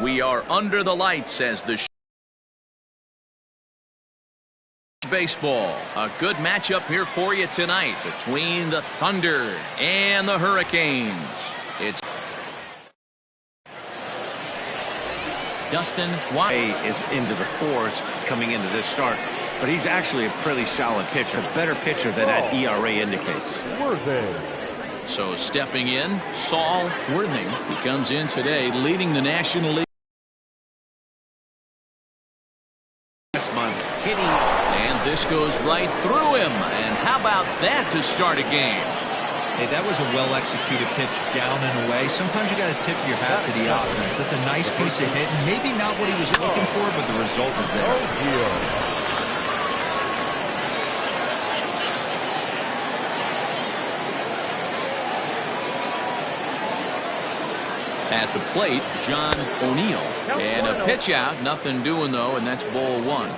We are under the lights as the baseball. A good matchup here for you tonight between the Thunder and the Hurricanes. It's Dustin White is into the fours coming into this start, but he's actually a pretty solid pitcher, a better pitcher than that ERA indicates. So stepping in, Saul Worthing. He comes in today leading the National League. Hitting. And this goes right through him. And how about that to start a game? Hey, that was a well-executed pitch down and away. Sometimes you got to tip your hat to the offense. That's a nice piece of hitting. Maybe not what he was looking for, but the result was there. At the plate, John O'Neill. And a pitch out. Nothing doing, though, and that's ball one.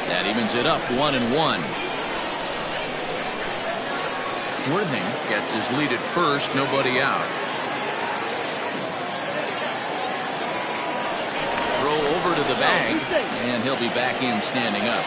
That evens it up 1-1. Worthing gets his lead at first, nobody out. Throw over to the bag, and he'll be back in standing up.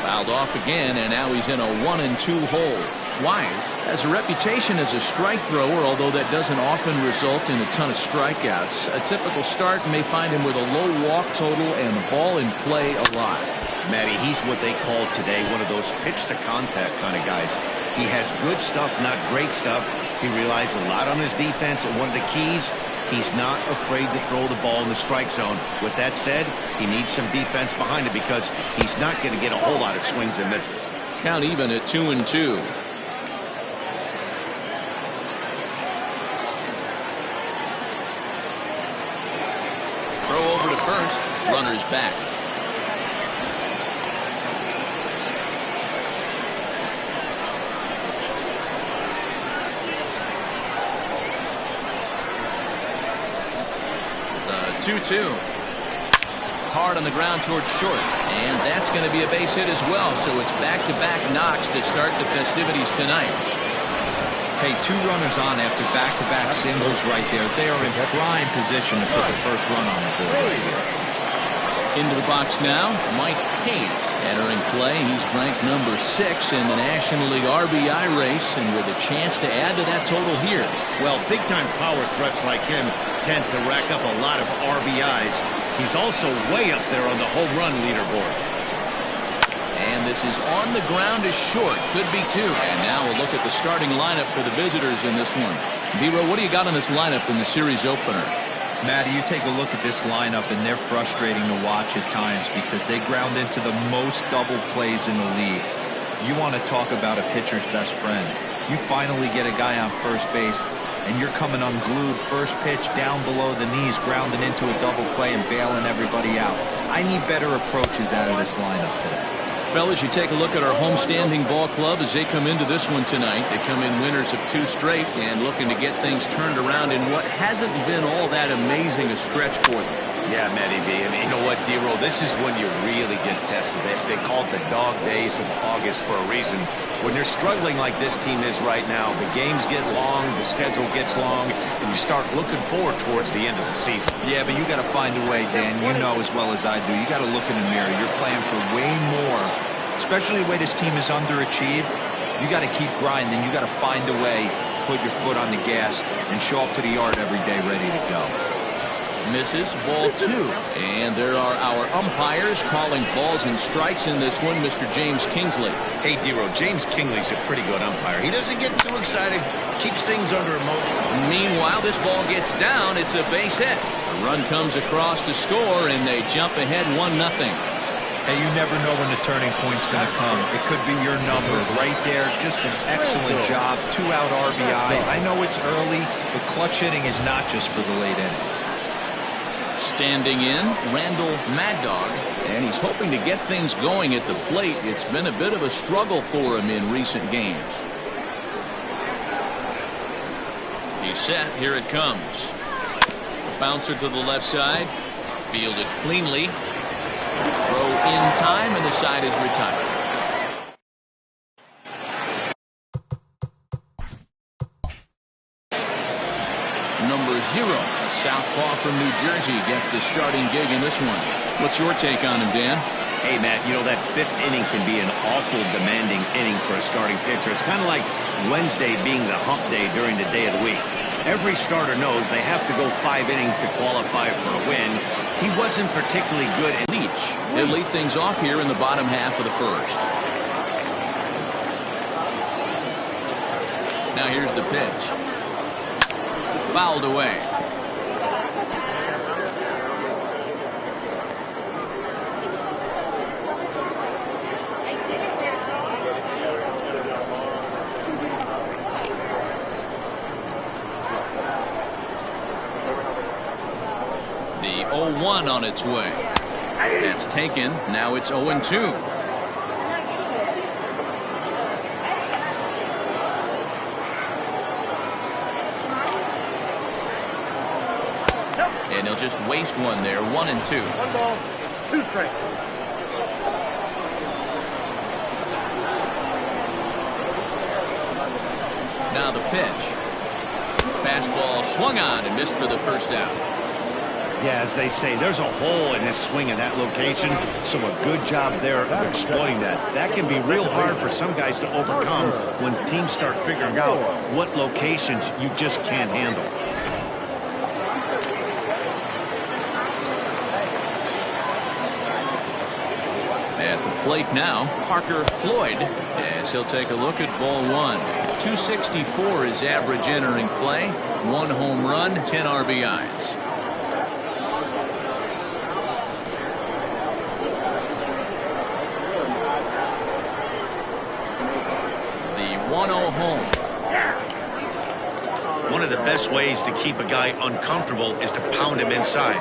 Fouled off again, and now he's in a 1-2 hole. Wise has a reputation as a strike thrower, although that doesn't often result in a ton of strikeouts. A typical start may find him with a low walk total and the ball in play a lot. Matty, he's what they call today one of those pitch to contact kind of guys. He has good stuff, not great stuff. He relies a lot on his defense, and one of the keys, he's not afraid to throw the ball in the strike zone. With that said, he needs some defense behind it because he's not going to get a whole lot of swings and misses. Count even at 2-2. Throw over to first. Runner's back. The 2-2. Hard on the ground towards short, and that's going to be a base hit as well. So it's back-to-back knocks to start the festivities tonight. Hey, two runners on after back-to-back singles right there. They are in prime position to put the first run on the board right here. Into the box now, Mike Hayes entering play. He's ranked number 6 in the National League RBI race, and with a chance to add to that total here. Well, big-time power threats like him tend to rack up a lot of RBIs. He's also way up there on the home run leaderboard. And this is on the ground is short. Could be 2. And now we'll look at the starting lineup for the visitors in this one. B-Row, what do you got on this lineup in the series opener? Matty, you take a look at this lineup, and they're frustrating to watch at times because they ground into the most double plays in the league. You want to talk about a pitcher's best friend. You finally get a guy on first base, and you're coming unglued first pitch down below the knees, grounding into a double play and bailing everybody out. I need better approaches out of this lineup today. Fellas, you take a look at our homestanding ball club as they come into this one tonight. They come in winners of 2 straight and looking to get things turned around in what hasn't been all that amazing a stretch for them. Yeah, Matty B. I mean, you know what, D-Roll, this is when you really get tested. They call it the dog days of August for a reason. When you're struggling like this team is right now, the games get long, the schedule gets long, and you start looking forward towards the end of the season. Yeah, but you got to find a way, Dan. You know as well as I do. You got to look in the mirror. You're playing for way more, especially the way this team is underachieved. You got to keep grinding. You got to find a way, put your foot on the gas, and show up to the yard every day ready to go. Misses, ball 2. And there are our umpires calling balls and strikes in this one, Mr. James Kingsley. Hey, D-Roll, James Kingsley's a pretty good umpire. He doesn't get too excited, keeps things under emotion. Meanwhile, this ball gets down. It's a base hit. The run comes across to score, and they jump ahead 1-0. Hey, you never know when the turning point's going to come. It could be your number right there. Just an excellent job. 2-out RBI. I know it's early, but clutch hitting is not just for the late innings. Standing in, Randall Mad Dog, and he's hoping to get things going at the plate. It's been a bit of a struggle for him in recent games. set. Here it comes. A bouncer to the left side. Fielded cleanly. Throw in time, and the side is retired. Number 0, a southpaw from New Jersey, gets the starting gig in this one. What's your take on him, Dan? Hey, Matt, you know, that 5th inning can be an awful demanding inning for a starting pitcher. It's kind of like Wednesday being the hump day during the day of the week. Every starter knows they have to go 5 innings to qualify for a win. He wasn't particularly good. Leach. He'll lead things off here in the bottom half of the first. Now here's the pitch. Fouled away. The 0-1 on its way. That's taken. Now it's 0-2. And he'll just waste one there. 1-2. 1 ball, 2 strikes. Now the pitch. Fastball swung on and missed for the first out. Yeah, as they say, there's a hole in his swing in that location, so a good job there of exploiting that. That can be real hard for some guys to overcome when teams start figuring out what locations you just can't handle. At the plate now, Parker Floyd, as he'll take a look at ball 1. 264 is average entering play. 1 home run, 10 RBIs. The 1-0 home. One of the best ways to keep a guy uncomfortable is to pound him inside.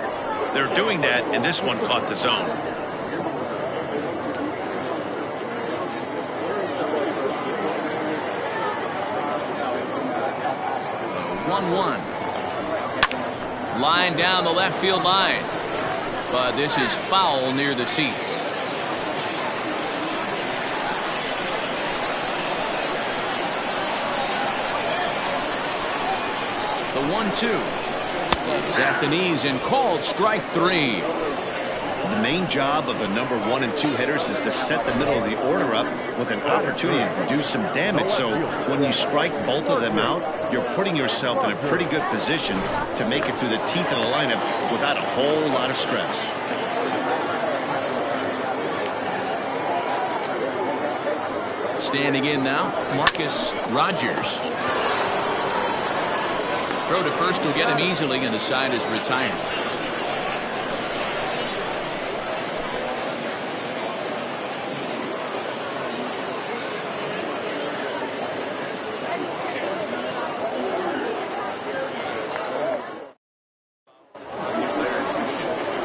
They're doing that, and this one caught the zone. 1-1. Line down the left field line. But this is foul near the seats. The 1-2. Is at the knees and called strike 3. The main job of the number 1 and 2 hitters is to set the middle of the order up with an opportunity to do some damage. So when you strike both of them out, you're putting yourself in a pretty good position to make it through the teeth of the lineup without a whole lot of stress. Standing in now, Marcus Rogers. Throw to first will get him easily, and the side is retired.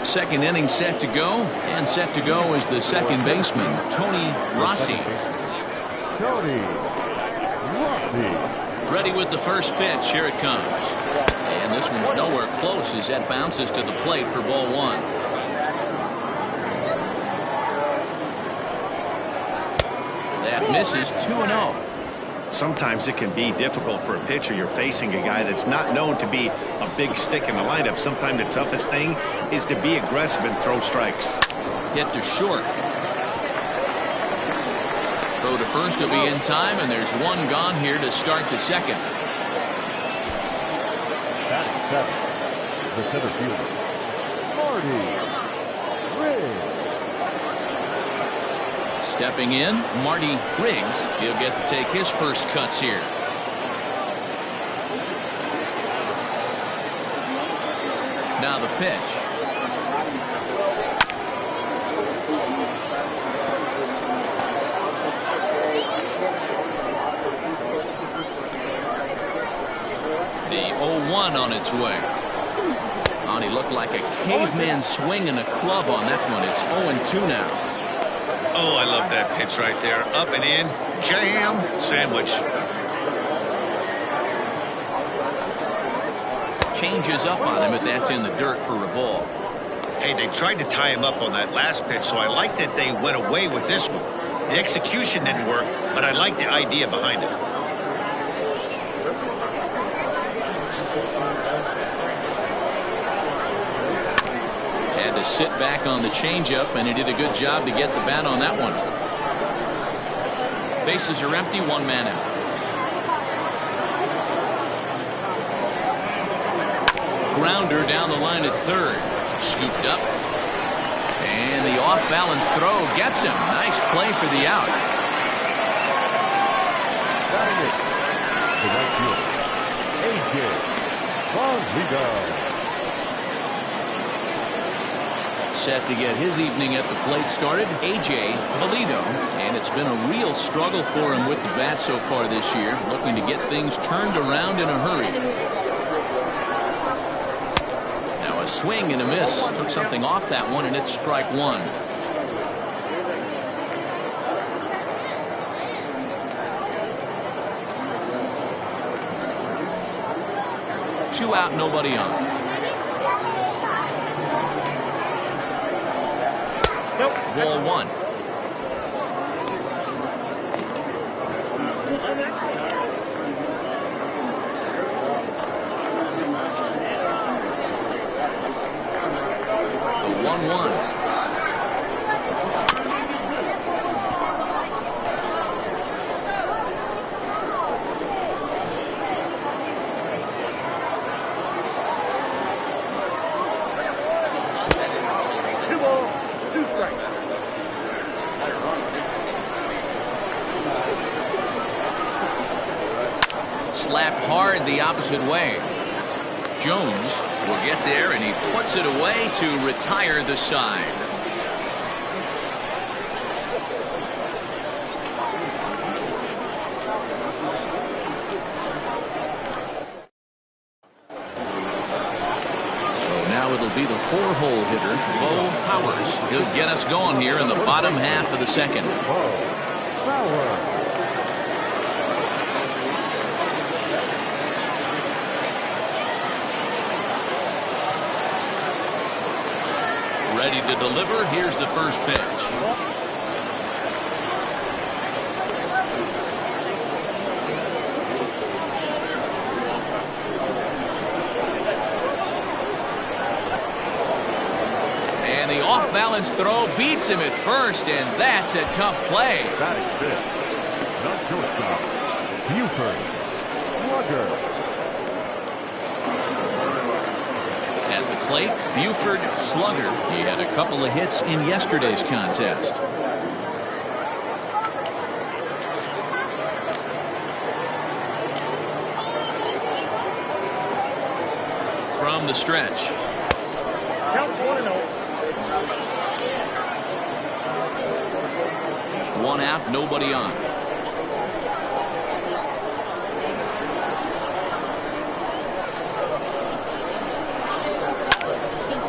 Second inning set to go, and set to go is the second baseman, Tony Rossi. Tony Rossi. Ready with the first pitch. Here it comes. And this one's nowhere close as that bounces to the plate for ball 1. That misses. 2-0. Sometimes it can be difficult for a pitcher. You're facing a guy that's not known to be a big stick in the lineup. Sometimes the toughest thing is to be aggressive and throw strikes. Hit to short. Throw to first will be in time, and there's one gone here to start the second. Batting 7, the center fielder, Marty Riggs. Stepping in, Marty Riggs. He'll get to take his first cuts here. Now the pitch. The 0-1 on its way. Oh, he looked like a caveman swinging a club on that one. It's 0-2 now. Oh, I love that pitch right there. Up and in, jam, sandwich. changes up on him if that's in the dirt for a ball. Hey, they tried to tie him up on that last pitch, so I like that they went away with this one. The execution didn't work, but I like the idea behind it. Had to sit back on the changeup, and he did a good job to get the bat on that one. Bases are empty, one man out. Grounder down the line at third. Scooped up. And the off-balance throw gets him. Nice play for the out. Batting it, the right fielder, A.J. Valido. Set to get his evening at the plate started, A.J. Valido. And it's been a real struggle for him with the bat so far this year. Looking to get things turned around in a hurry. A swing and a miss. Took something off that one, and it's strike one. Two out, nobody on. Nope. Ball one. The 1-1. Slap hard the opposite way. Jones will get there, and he puts it away to retire the side. So now it'll be the four-hole hitter, Bo Powers. He'll get us going here in the bottom half of the second. Power. Ready to deliver. Here's the first pitch. And the off-balance throw beats him at first, and that's a tough play. Batting fifth, the shortstop, Buford Slugger. At the plate, Buford Slugger. He had a couple of hits in yesterday's contest. From the stretch. Count 1-0. One out, nobody on.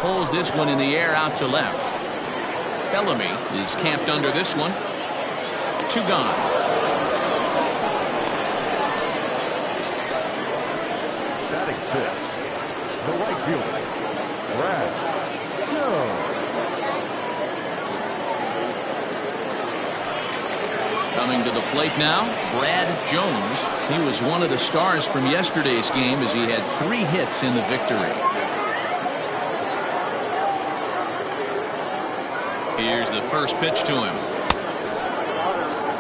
Pulls this one in the air out to left. Bellamy is camped under this one. Two gone. Batting fifth, the right fielder, Brad Jones. Coming to the plate now, Brad Jones. He was one of the stars from yesterday's game as he had 3 hits in the victory. Here's the first pitch to him.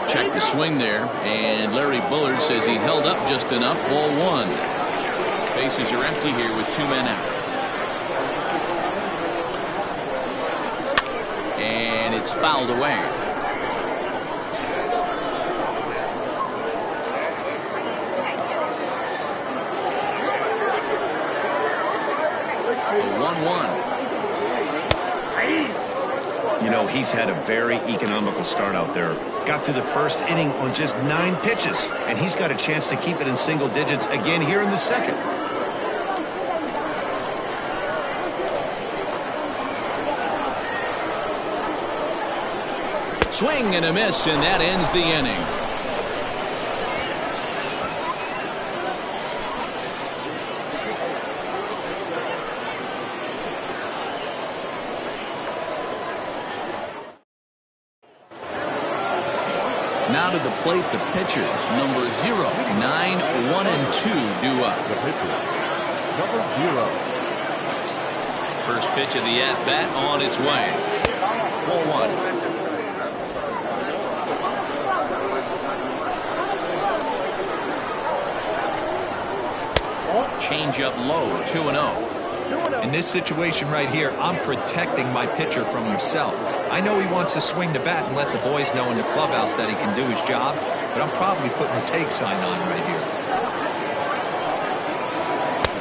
Check the swing there, and Larry Bullard says he held up just enough. Ball one. Bases are empty here with 2 men out. And it's fouled away. The 1-1. You know, he's had a very economical start out there. Got through the first inning on just 9 pitches, and he's got a chance to keep it in single digits again here in the second. Swing and a miss, and that ends the inning. Now to the plate, the pitcher, number 0. 9, 1 and 2 due up. The pitcher, number 0. First pitch of the at-bat on its way. 4-1. Change up low, 2-0. In this situation right here, I'm protecting my pitcher from himself. I know he wants to swing the bat and let the boys know in the clubhouse that he can do his job, but I'm probably putting a take sign on right here.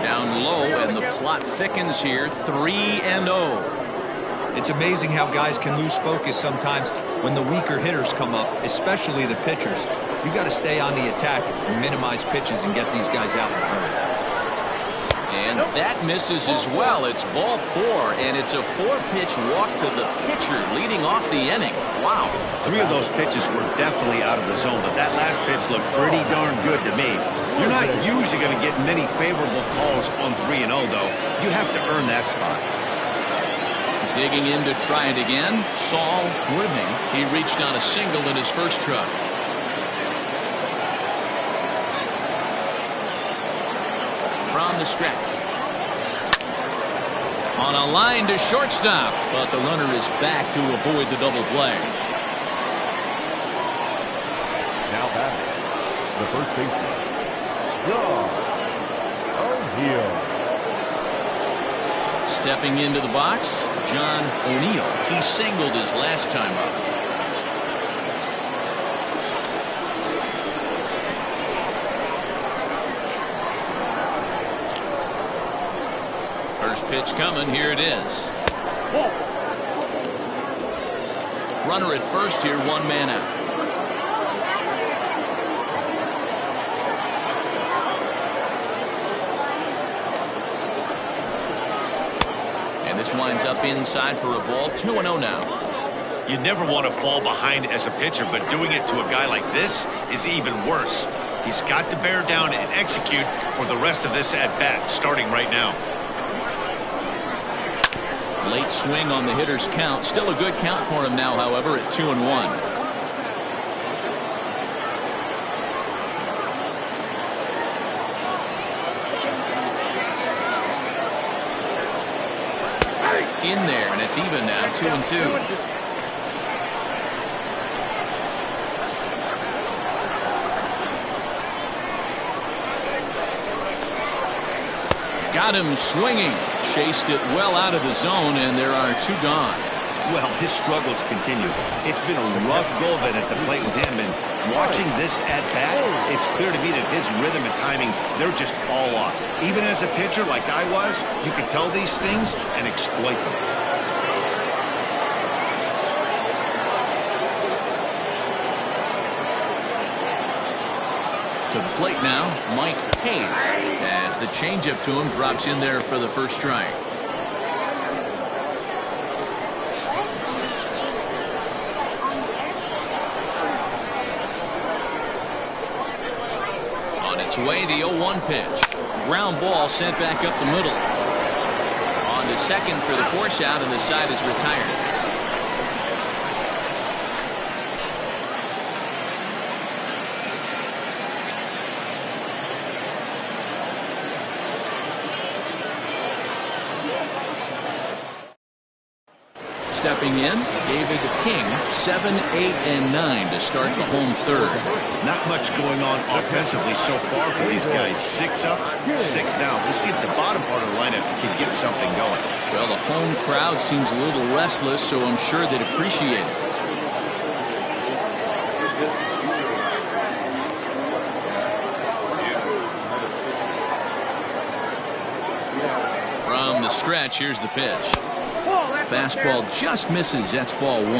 Down low, and the plot thickens here, 3-0. It's amazing how guys can lose focus sometimes when the weaker hitters come up, especially the pitchers. You got to stay on the attack and minimize pitches and get these guys out in a hurry. And that misses as well. It's ball 4, and it's a 4-pitch walk to the pitcher leading off the inning. Wow. 3 of those pitches were definitely out of the zone, but that last pitch looked pretty darn good to me. You're not usually going to get many favorable calls on 3-0, though. You have to earn that spot. Digging in to try it again, Saul Worthing. He reached on a single in his first truck. From the stretch. On a line to shortstop, but the runner is back to avoid the double play. Now back, the first baseman, John O'Neill. Stepping into the box, John O'Neill. He singled his last time up. First pitch coming. Here it is. Runner at first here, 1 man out. And this winds up inside for a ball. 2-0 now. You never want to fall behind as a pitcher, but doing it to a guy like this is even worse. He's got to bear down and execute for the rest of this at-bat, starting right now. Late swing on the hitter's count. Still a good count for him now, however, at 2-1. In there, and it's even now, 2-2. Got him swinging. Chased it well out of the zone, and there are 2 gone. Well, his struggles continue. It's been a rough go of it at the plate with him, and watching this at-bat, it's clear to me that his rhythm and timing, they're just all off. Even as a pitcher like I was, you can tell these things and exploit them. To the plate now, Mike Hayes, as the changeup to him drops in there for the first strike. On its way, the 0-1 pitch. Ground ball sent back up the middle. On to second for the force out, and the side is retired. Stepping in, David King, 7, 8, and 9 to start the home third. Not much going on offensively so far for these guys. 6 up, 6 down. We'll see if the bottom part of the lineup can get something going. Well, the home crowd seems a little restless, so I'm sure they'd appreciate it. From the stretch, here's the pitch. Fastball just misses. That's ball 1.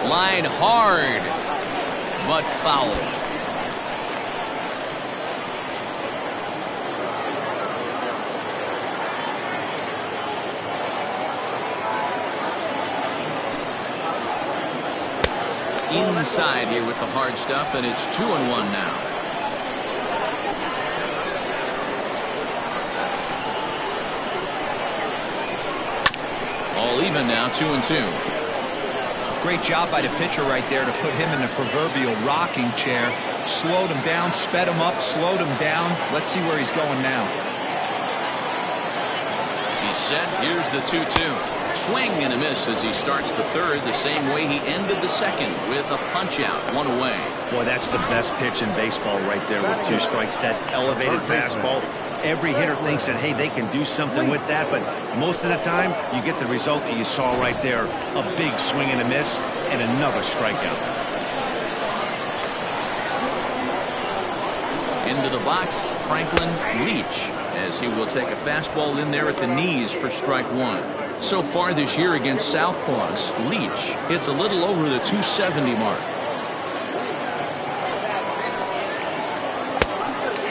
Line hard, but foul. Inside here with the hard stuff, and it's 2-1 now. All even now, 2-2. Great job by the pitcher right there to put him in the proverbial rocking chair. Slowed him down, sped him up, slowed him down. Let's see where he's going now. He's set. Here's the 2-2. Swing and a miss as he starts the third the same way he ended the second, with a punch out, one away. Boy, that's the best pitch in baseball right there with 2 strikes. That elevated fastball. Every hitter thinks that, hey, they can do something with that, but most of the time you get the result that you saw right there. A big swing and a miss and another strikeout. Into the box, Franklin Leach, as he will take a fastball in there at the knees for strike one. So far this year against Southpaws, Leach hits a little over the 270 mark.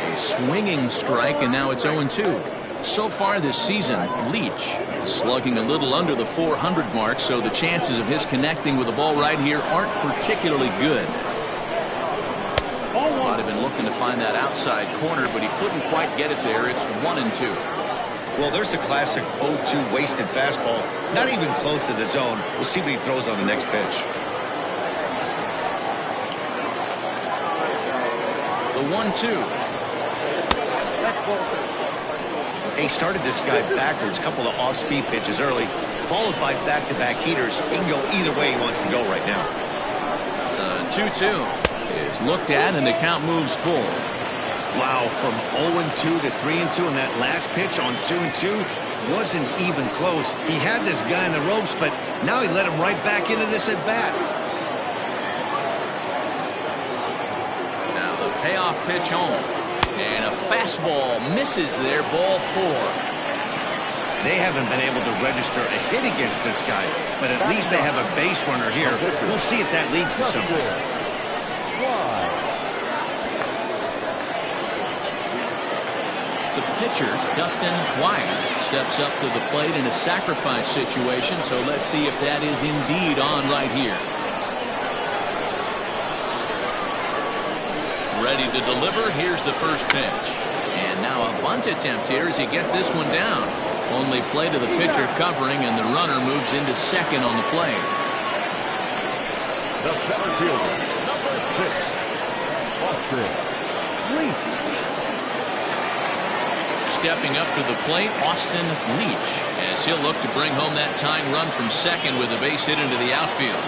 A swinging strike, and now it's 0-2. So far this season, Leach is slugging a little under the 400 mark, so the chances of his connecting with the ball right here aren't particularly good. Might have been looking to find that outside corner, but he couldn't quite get it there. It's 1-2. Well, there's the classic 0-2 wasted fastball. Not even close to the zone. We'll see what he throws on the next pitch. The 1-2. He started this guy backwards. Couple of off-speed pitches early, followed by back-to-back heaters. He can go either way he wants to go right now. The 2-2 is looked at, and the count moves full. Wow, from 0-2 to 3-2, and that last pitch on 2-2 wasn't even close. He had this guy in the ropes, but now he let him right back into this at bat. Now the payoff pitch home, and a fastball misses there, ball 4. They haven't been able to register a hit against this guy, but at least they have a base runner here. We'll see if that leads to something. The pitcher, Dustin White, steps up to the plate in a sacrifice situation, so let's see if that is indeed on right here. Ready to deliver. Here's the first pitch. And now a bunt attempt here as he gets this one down. Only play to the pitcher covering, and the runner moves into second on the play. The center fielder, number 6, Austin Leach. Stepping up to the plate, Austin Leach, as he'll look to bring home that tying run from second with a base hit into the outfield.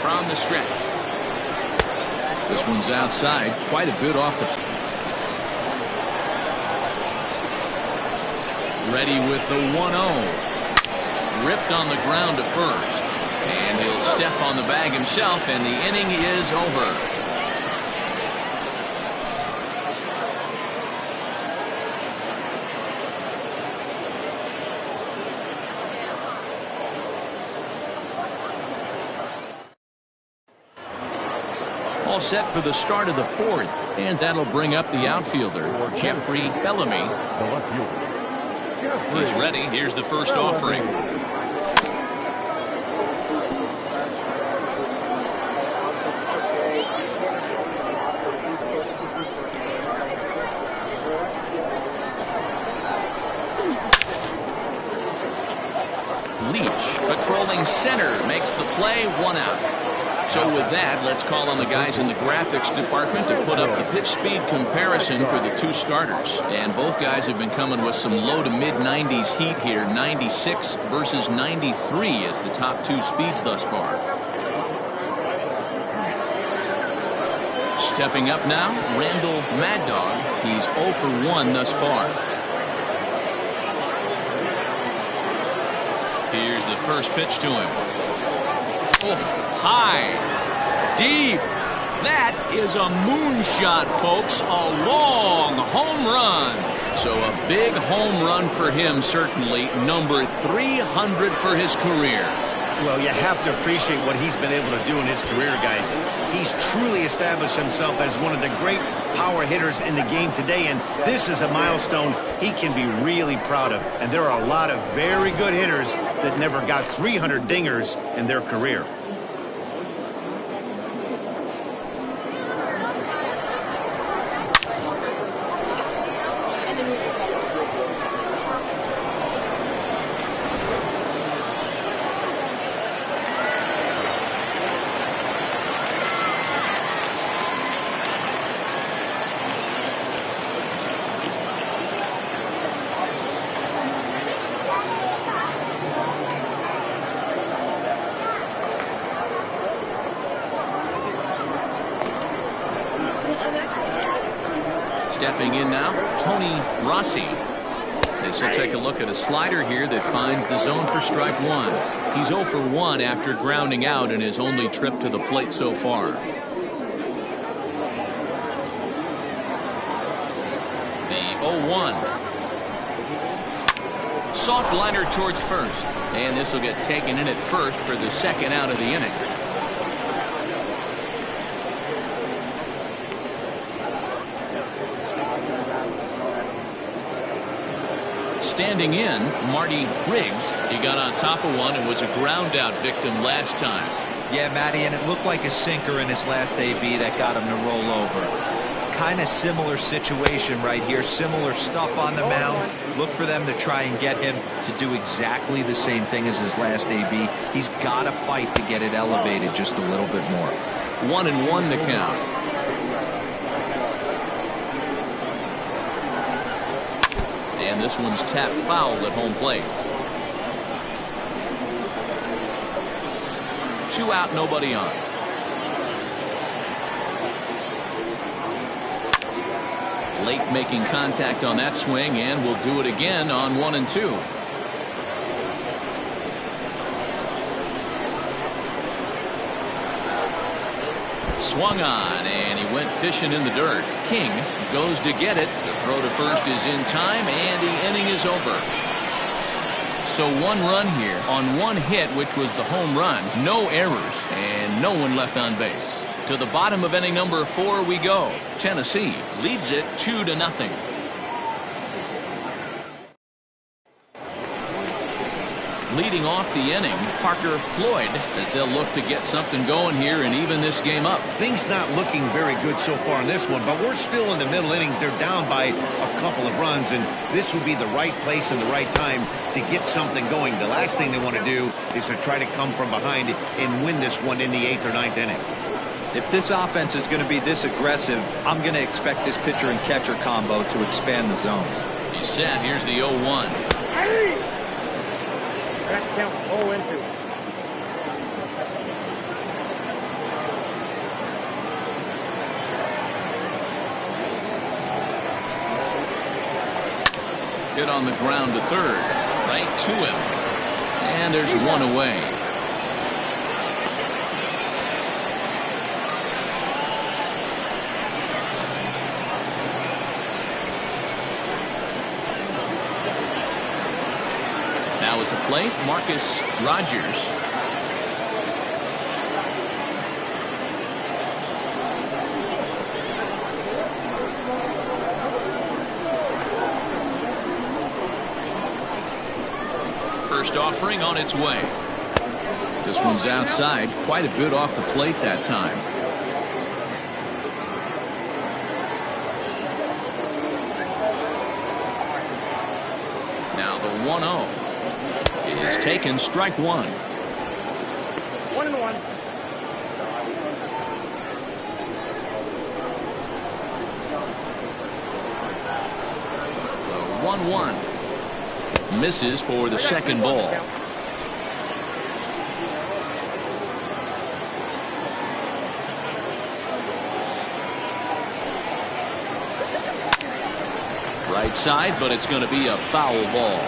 From the stretch. This one's outside, quite a bit off the. Ready with the 1-0. Ripped on the ground to first. And he'll step on the bag himself, and the inning is over. All set for the start of the fourth, and that'll bring up the outfielder, Jeffrey Bellamy. The left fielder. He's ready. Here's the first offering. Leach, patrolling center, makes the play, 1 out. So with that, let's call on the guys in the graphics department to put up the pitch speed comparison for the two starters. And both guys have been coming with some low to mid 90s heat here. 96 versus 93 as the top two speeds thus far. Stepping up now, Randall Mad Dog. He's 0 for 1 thus far. Here's the first pitch to him. Oh, high, deep. That is a moonshot, folks. A long home run. So a big home run for him, certainly. Number 300 for his career. Well, you have to appreciate what he's been able to do in his career, guys. He's truly established himself as one of the great power hitters in the game today, and this is a milestone he can be really proud of. And there are a lot of very good hitters that never got 300 dingers in their career. Stepping in now, Tony Rossi. This will take a look at a slider here that finds the zone for strike one. He's 0 for 1 after grounding out in his only trip to the plate so far. The 0-1. Soft liner towards first. And this will get taken in at first for the second out of the inning. Standing in, Marty Riggs. He got on top of one and was a ground out victim last time. Yeah, Matty, and it looked like a sinker in his last AB that got him to roll over. Kind of similar situation right here. Similar stuff on the mound. Look for them to try and get him to do exactly the same thing as his last AB. He's got to fight to get it elevated just a little bit more. 1-1 to count. And this one's tapped foul at home plate. 2 out, nobody on. Late making contact on that swing, and will do it again on 1 and 2. Swung on, and he went fishing in the dirt. King goes to get it. The throw to first is in time, and the inning is over. So 1 run here on 1 hit, which was the home run. No errors, and no one left on base. To the bottom of inning number 4 we go. Tennessee leads it 2-0. Leading off the inning, Parker Floyd, as they'll look to get something going here and even this game up. Things not looking very good so far in this one, but we're still in the middle innings. They're down by a couple of runs, and this would be the right place and the right time to get something going. The last thing they want to do is to try to come from behind and win this one in the 8th or 9th inning. If this offense is going to be this aggressive, I'm going to expect this pitcher and catcher combo to expand the zone. He's set. Here's the 0-1. That count 0-2. Hit on the ground to third. Right to him. And there's 1 away. Now at the plate, Marcus Rogers. First offering on its way. This one's outside, quite a bit off the plate that time. Now the 1-0 is taken, strike 1. 1-1. The 1-1 misses for the second ball. Right side, but it's going to be a foul ball.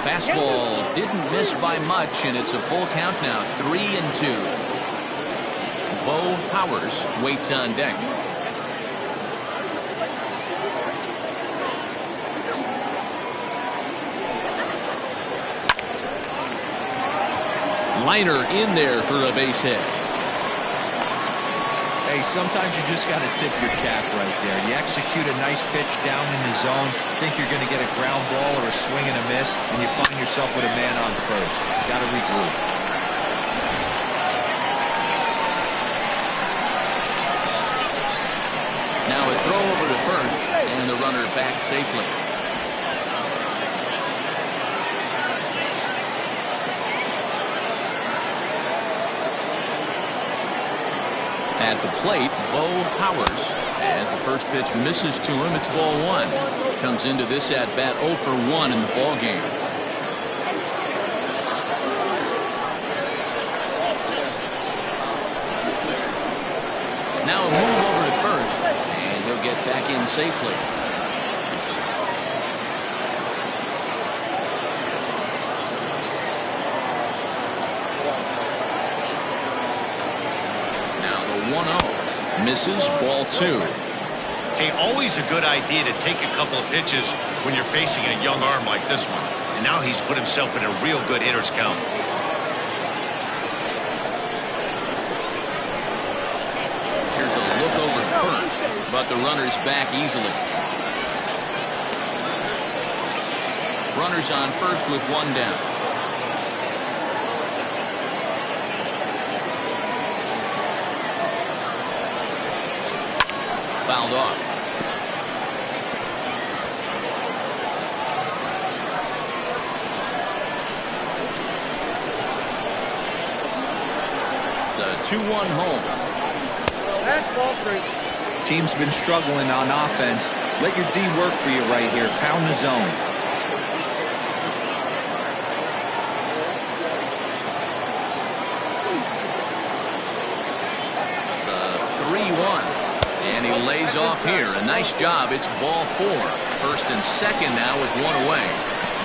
Fastball didn't miss by much, and it's a full count now, 3-2. Bo Powers waits on deck. Liner in there for a base hit. Hey, sometimes you just got to tip your cap right there. You execute a nice pitch down in the zone, think you're going to get a ground ball or a swing and a miss, and you find yourself with a man on first. Got to regroup. Now a throw over to first, and the runner back safely. At the plate, Bo Powers. As the first pitch misses to him, it's ball one. Comes into this at bat 0 for 1 in the ball game. Now a move over to first, and he'll get back in safely. Now the 1-0 misses, ball 2. Hey, always a good idea to take a couple of pitches when you're facing a young arm like this one. And now he's put himself in a real good hitter's count. Here's a look over to first, but the runner's back easily. Runners on first with 1 down. Fouled off. The 2-1 home. That's ball straight. Team's been struggling on offense. Let your D work for you right here. Pound the zone. The 3-1. And he lays off here. A nice job. It's ball 4. First and second now with 1 away.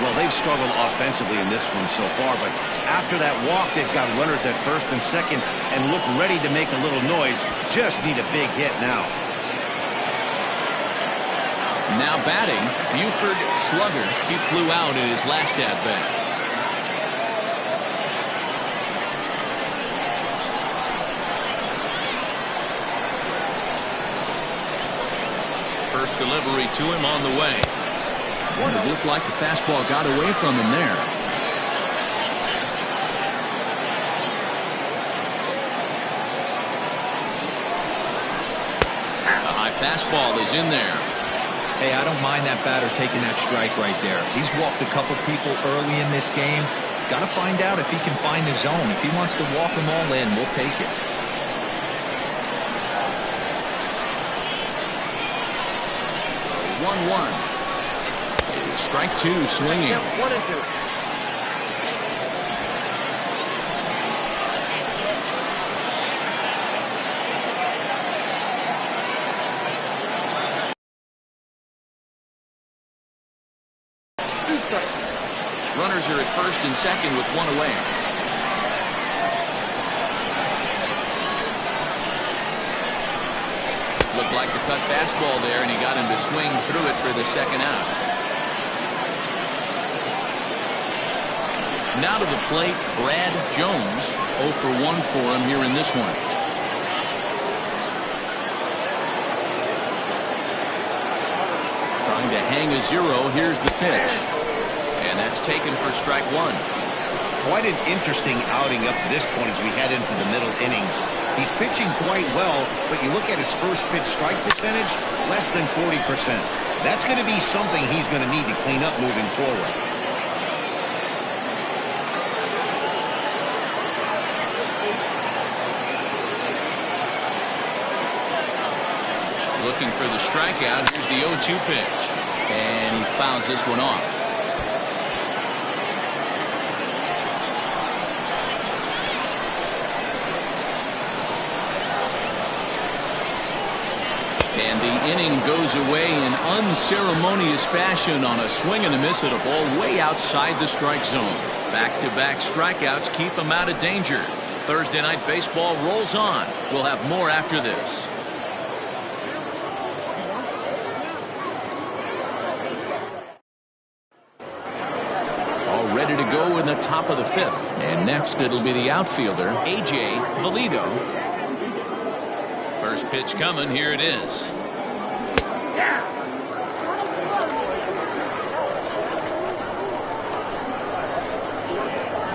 Well, they've struggled offensively in this one so far, but after that walk, they've got runners at first and second and look ready to make a little noise. Just need a big hit now. Now batting, Buford Slugger. He flew out in his last at bat. First delivery to him on the way. It looked like the fastball got away from him there. The high fastball is in there. Hey, I don't mind that batter taking that strike right there. He's walked a couple people early in this game. Got to find out if he can find his zone. If he wants to walk them all in, we'll take it. The 1-1. Strike 2 swinging. 1 and 2. Runners are at first and second with 1 away. Looked like the cut fastball there, and he got him to swing through it for the second out. Now to the plate, Brad Jones. 0 for 1 for him here in this one. Trying to hang a 0. Here's the pitch. And that's taken for strike 1. Quite an interesting outing up to this point as we head into the middle innings. He's pitching quite well, but you look at his first pitch strike percentage, less than 40%. That's going to be something he's going to need to clean up moving forward. Looking for the strikeout. Here's the 0-2 pitch. And he fouls this one off. And the inning goes away in unceremonious fashion on a swing and a miss at a ball way outside the strike zone. Back-to-back strikeouts keep him out of danger. Thursday Night Baseball rolls on. We'll have more after this. Ready to go in the top of the 5th. And next it'll be the outfielder, A.J. Valido. First pitch coming. Here it is.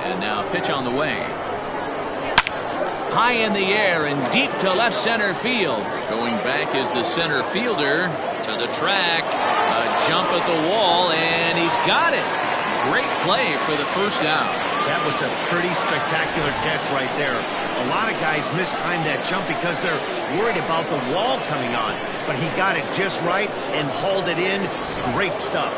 And now pitch on the way. High in the air and deep to left center field. Going back is the center fielder to the track. A jump at the wall, and he's got it. Great play for the first out. That was a pretty spectacular catch right there. A lot of guys mistime that jump because they're worried about the wall coming on. But he got it just right and hauled it in. Great stuff.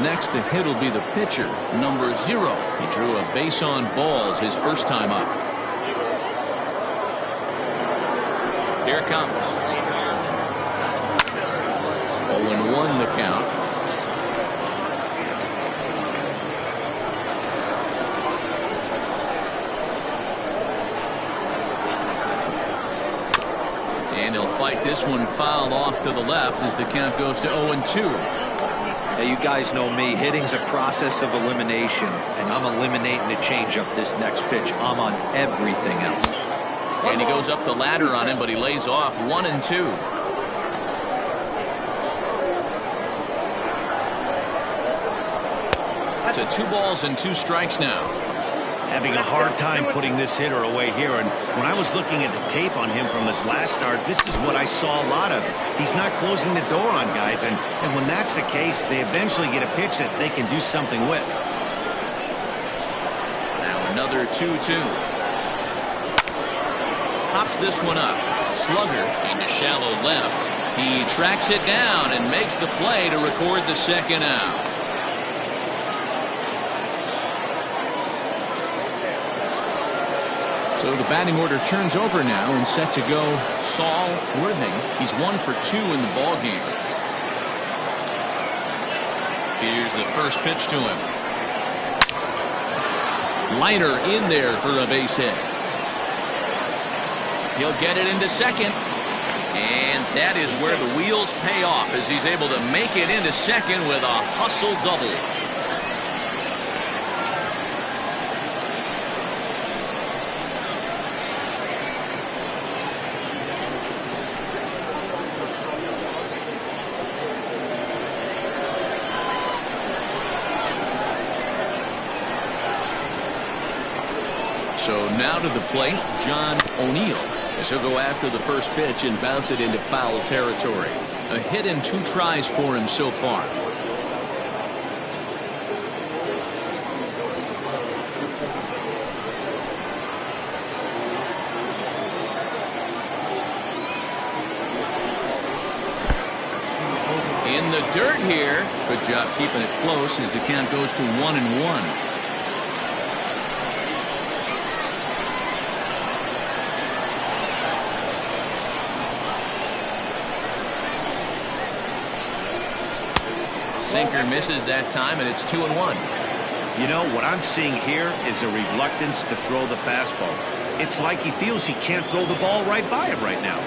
Next to hit will be the pitcher, number 0. He drew a base on balls his first time up. Here it comes. 0-1 the count. And he'll fight this one fouled off to the left as the count goes to 0-2. Now, you guys know me. Hitting's a process of elimination, and I'm eliminating the changeup this next pitch. I'm on everything else. And he goes up the ladder on him, but he lays off 1-2. To 2 balls and 2 strikes now. Having a hard time putting this hitter away here. And when I was looking at the tape on him from his last start, this is what I saw a lot of. He's not closing the door on guys. And when that's the case, they eventually get a pitch that they can do something with. Now another 2-2. Pops this one up. Slugger into shallow left. He tracks it down and makes the play to record the second out. So the batting order turns over now and set to go Saul Worthing. He's 1 for 2 in the ball game. Here's the first pitch to him. Liner in there for a base hit. He'll get it into second. And that is where the wheels pay off as he's able to make it into second with a hustle double. So now to the plate, John O'Neill, as he'll go after the first pitch and bounce it into foul territory. A hit and 2 tries for him so far. In the dirt here. Good job keeping it close as the count goes to 1-1. Sinker misses that time, and it's 2-1. You know, what I'm seeing here is a reluctance to throw the fastball. It's like he feels he can't throw the ball right by him right now.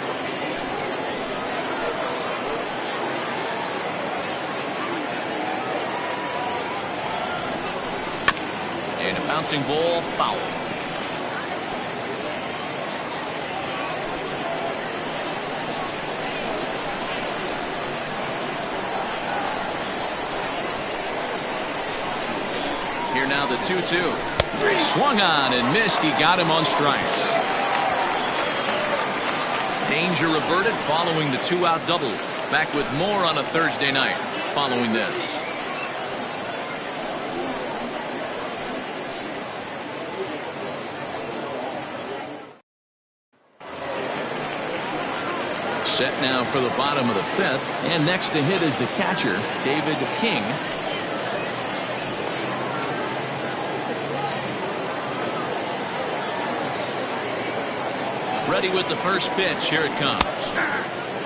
And a bouncing ball, foul. Here now the 2-2. He swung on and missed. He got him on strikes. Danger averted following the 2-out double. Back with more on a Thursday night following this. Set now for the bottom of the 5th, and next to hit is the catcher, David King. Ready with the first pitch. Here it comes.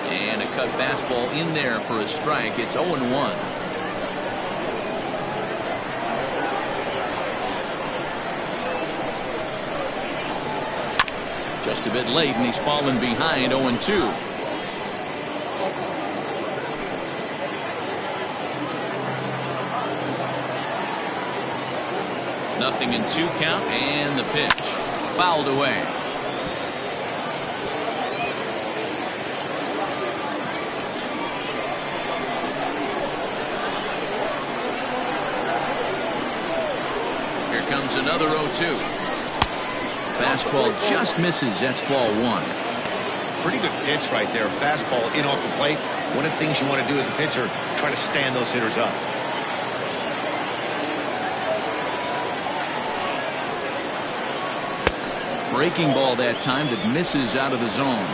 And a cut fastball in there for a strike. It's 0-1. Just a bit late, and he's fallen behind 0-2. Nothing in 2 count, and the pitch fouled away. Here comes another 0-2. Fastball just misses. That's ball 1. Pretty good pitch right there. Fastball in off the plate. One of the things you want to do as a pitcher, try to stand those hitters up. Breaking ball that time that misses out of the zone.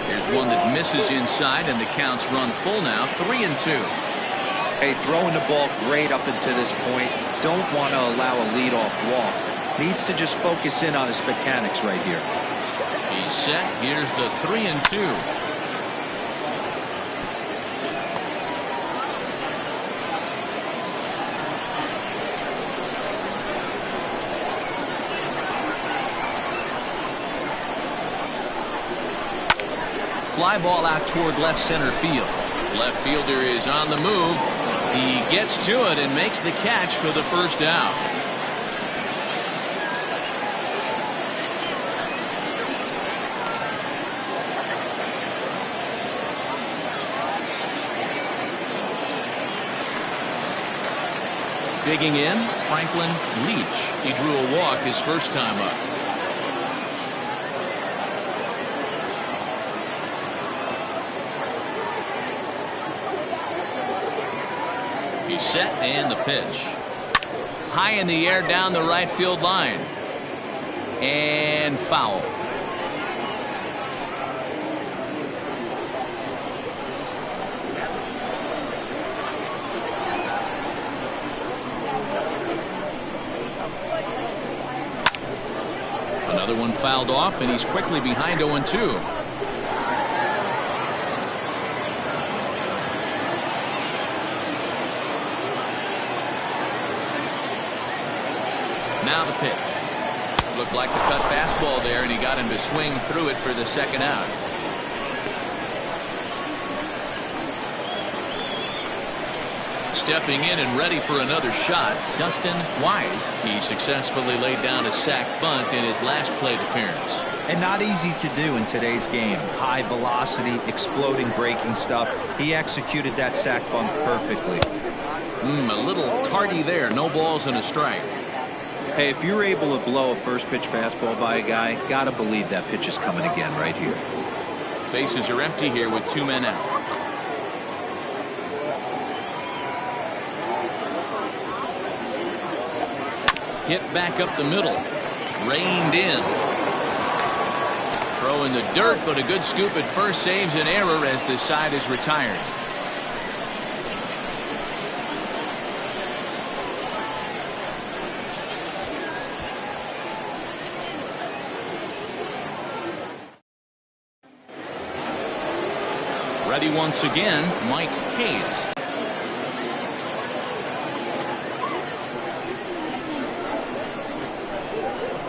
Here's one that misses inside, and the count's run full now, 3-2. Hey, throwing the ball great up until this point. Don't want to allow a leadoff walk. Needs to just focus in on his mechanics right here. He's set. Here's the 3-2. Fly ball out toward left center field. Left fielder is on the move. He gets to it and makes the catch for the first out. Digging in, Franklin Leach. He drew a walk his first time up. He's set, and the pitch. High in the air down the right field line. And foul. Another one fouled off, and he's quickly behind 0-2. Now the pitch. Looked like the cut fastball there, and he got him to swing through it for the second out. Stepping in and ready for another shot, Dustin Wise. He successfully laid down a sac bunt in his last plate appearance. And not easy to do in today's game. High velocity, exploding breaking stuff. He executed that sac bunt perfectly. A little tardy there. No balls and a strike. Hey, if you're able to blow a first pitch fastball by a guy, gotta believe that pitch is coming again right here. Bases are empty here with 2 men out. Hit back up the middle. Reined in. Throw in the dirt, but a good scoop at first saves an error as the side is retired. Ready once again, Mike Hayes.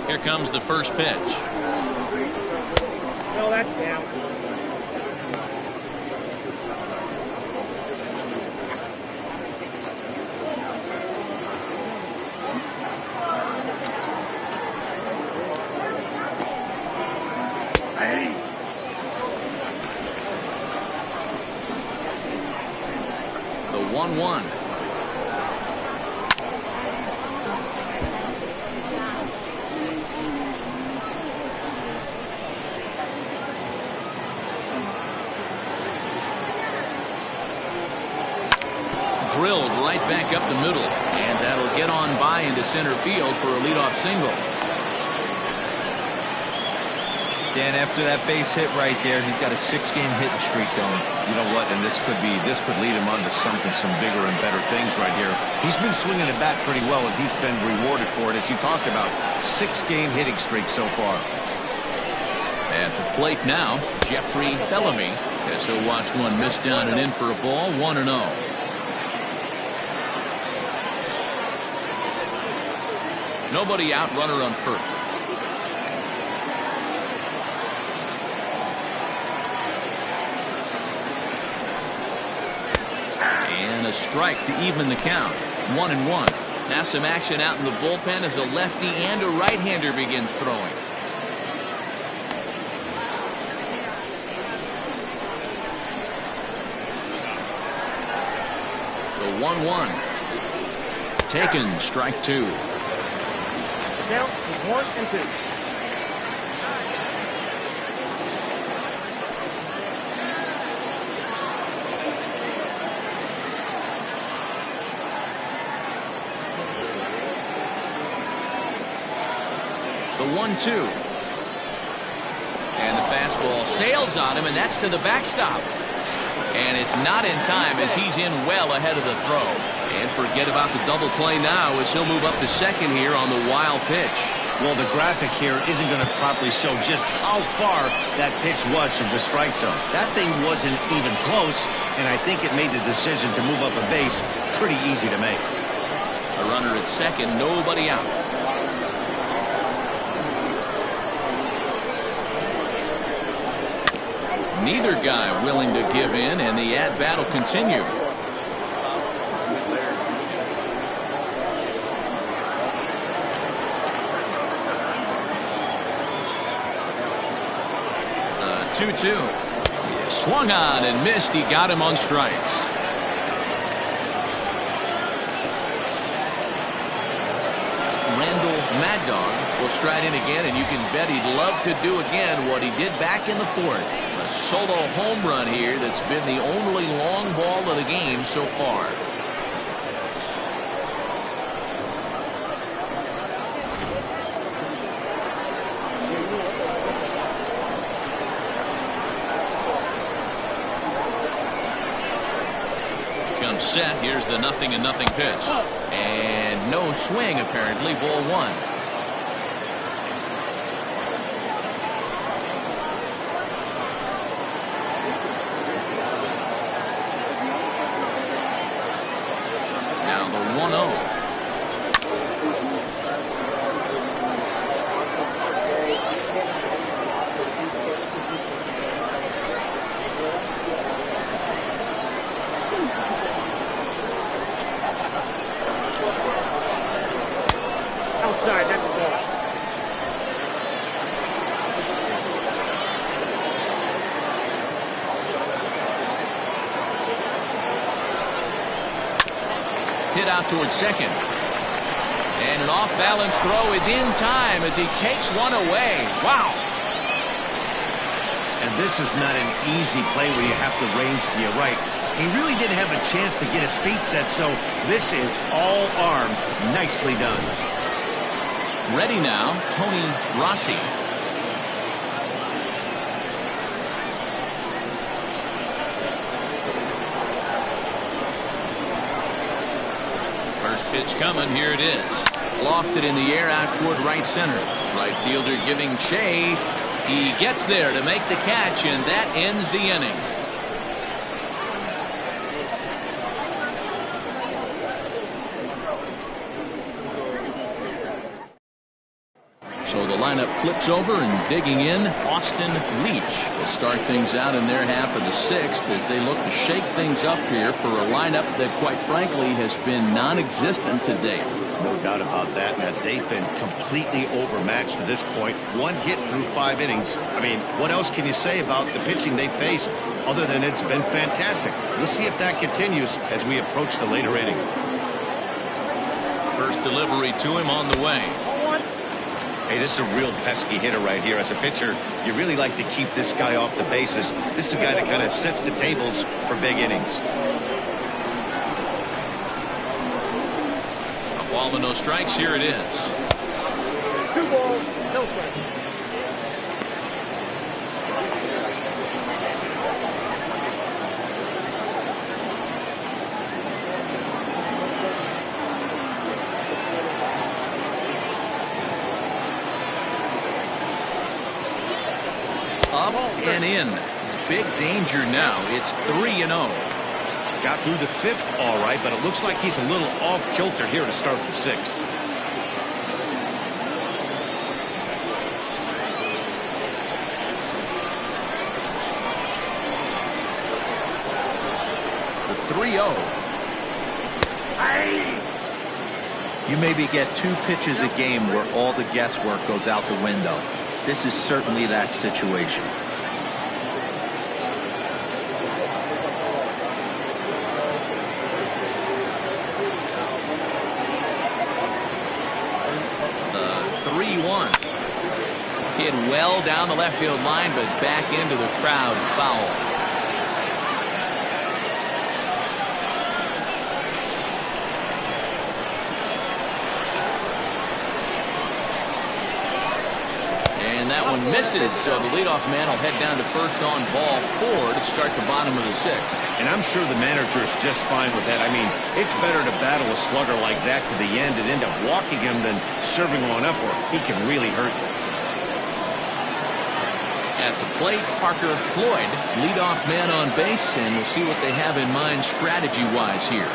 Here comes the first pitch. No, that's down. The 1-1. Drilled right back up the middle, and that'll get on by into center field for a leadoff single. Dan, after that base hit right there, he's got a 6-game hitting streak going. You know what? And this could lead him on to some bigger and better things right here. He's been swinging the bat pretty well, and he's been rewarded for it, as you talked about. 6-game hitting streak so far. At the plate now, Jeffrey Bellamy, as he'll watch one miss down and in for a ball, 1-0. Nobody out, runner on first. And a strike to even the count. 1-1. Now some action out in the bullpen as a lefty and a right-hander begin throwing. The 1-1. Taken, strike 2. Count is 1-2. The 1-2. And the fastball sails on him, and that's to the backstop. And it's not in time as he's in well ahead of the throw. And forget about the double play now as he'll move up to second here on the wild pitch. Well, the graphic here isn't going to properly show just how far that pitch was from the strike zone. That thing wasn't even close, and I think it made the decision to move up a base pretty easy to make. A runner at second, nobody out. Neither guy willing to give in, and the at-bat will continue. The 2-2. Swung on and missed. He got him on strikes. Randall Mad Dog will stride in again, and you can bet he'd love to do again what he did back in the fourth. A solo home run here that's been the only long ball of the game so far. Comes set. Here's the 0-0 pitch. And no swing apparently. Ball one. Now the 1-0. Outside, that's the ball. Hit out towards second. And an off-balance throw is in time as he takes one away. Wow. And this is not an easy play where you have to range to your right. He really didn't have a chance to get his feet set, so this is all arm. Nicely done. Ready now, Tony Rossi. First pitch coming. Here it is. Lofted in the air out toward right center. Right fielder giving chase. He gets there to make the catch, and that ends the inning. So the lineup flips over, and digging in, Austin Leach will start things out in their half of the sixth as they look to shake things up here for a lineup that, quite frankly, has been non-existent to date. No doubt about that, Matt. They've been completely overmatched to this point. One hit through 5 innings. I mean, what else can you say about the pitching they faced other than it's been fantastic? We'll see if that continues as we approach the later inning. First delivery to him on the way. Hey, this is a real pesky hitter right here. As a pitcher, you really like to keep this guy off the bases. This is a guy that kind of sets the tables for big innings. A ball and no strikes. Here it is. 2 balls, no strikes. Up and in. Big danger now. It's 3-0. Got through the 5th all right, but it looks like he's a little off kilter here to start the 6th. The 3-0. You maybe get 2 pitches a game where all the guesswork goes out the window. This is certainly that situation. The 3-1. Hit well down the left field line, but back into the crowd. Foul. one misses, so the leadoff man will head down to first on ball 4 to start the bottom of the 6th. And I'm sure the manager is just fine with that. I mean, it's better to battle a slugger like that to the end and end up walking him than serving one up where he can really hurt you. At the plate, Parker Floyd, leadoff man on base, and we'll see what they have in mind strategy-wise here.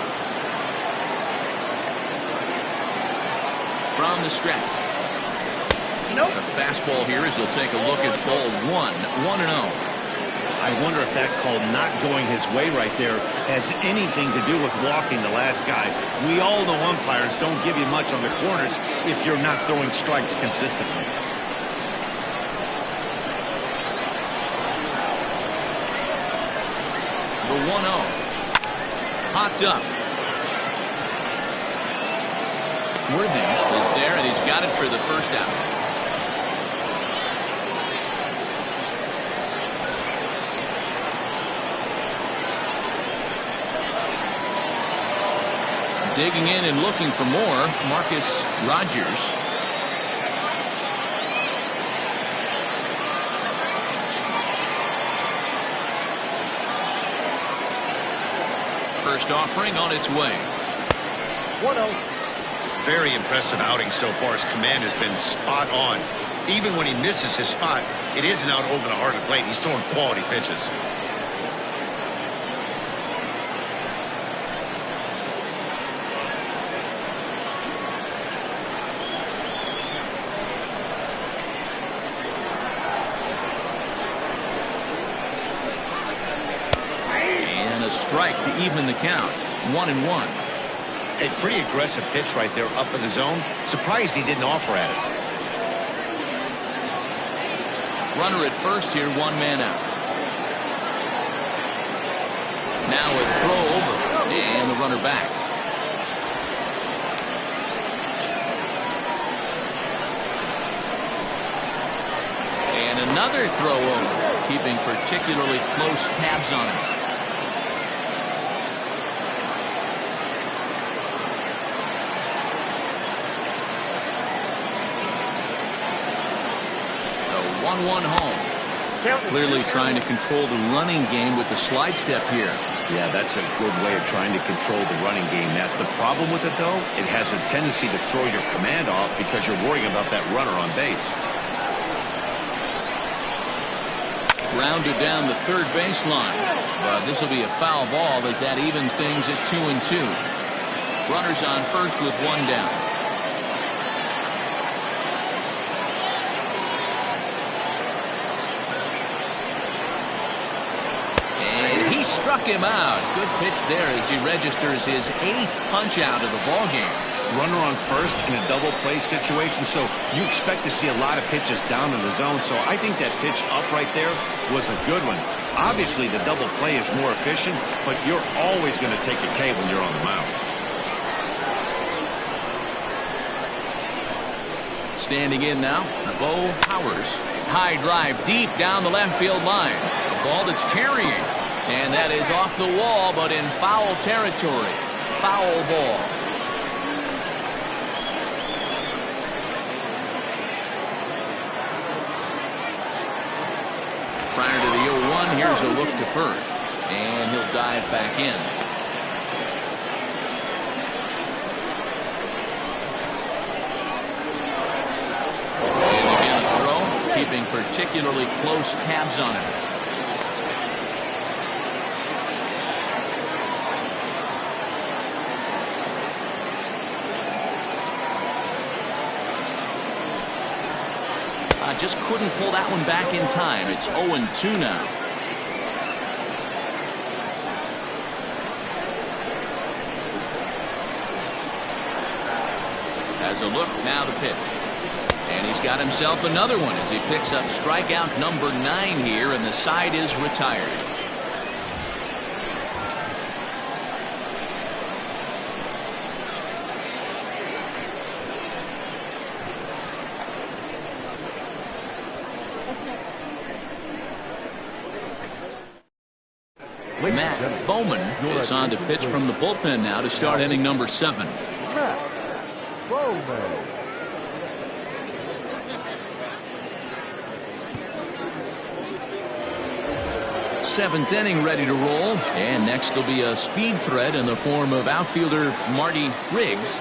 From the stretch. Nope. The fastball here as he'll take a look at ball 1, 1-0. I wonder if that call not going his way right there has anything to do with walking the last guy. We all know umpires don't give you much on the corners if you're not throwing strikes consistently. The 1-0. Hopped up. Worthing is there, and he's got it for the first out. Digging in and looking for more, Marcus Rogers. First offering on its way. 1-0. Very impressive outing so far. His command has been spot on. Even when he misses his spot, it isn't out over the heart of the plate. He's throwing quality pitches. And a strike to even the count. 1-1. A pretty aggressive pitch right there up in the zone. Surprised he didn't offer at it. Runner at first here, 1 man out. Now a throw over, and the runner back. And another throw over, keeping particularly close tabs on him. The 1-1 home. Clearly trying to control the running game with the slide step here. Yeah, that's a good way of trying to control the running game. That the problem with it, though, it has a tendency to throw your command off because you're worrying about that runner on base. Grounded down the third baseline, but this will be a foul ball as that evens things at 2-2. Runners on first with 1 down. And he struck him out. Good pitch there as he registers his 8th punch out of the ball game. Runner on first in a double play situation, so you expect to see a lot of pitches down in the zone. So I think that pitch up right there was a good one. Obviously, the double play is more efficient, but you're always going to take a K when you're on the mound. Standing in now, Bo Powers. High drive deep down the left field line. A ball that's carrying, and that is off the wall, but in foul territory. Foul ball. Prior to the 0-1, here's a look to first, and he'll dive back in. And again a throw, keeping particularly close tabs on him. Just couldn't pull that one back in time. It's 0-2 now. As a look, now the pitch. And he's got himself another one as he picks up strikeout number 9 here, and the side is retired. Matt Bowman is on to pitch from the bullpen now to start inning number 7. Matt Bowman. seventh inning ready to roll. And next will be a speed threat in the form of outfielder Marty Riggs.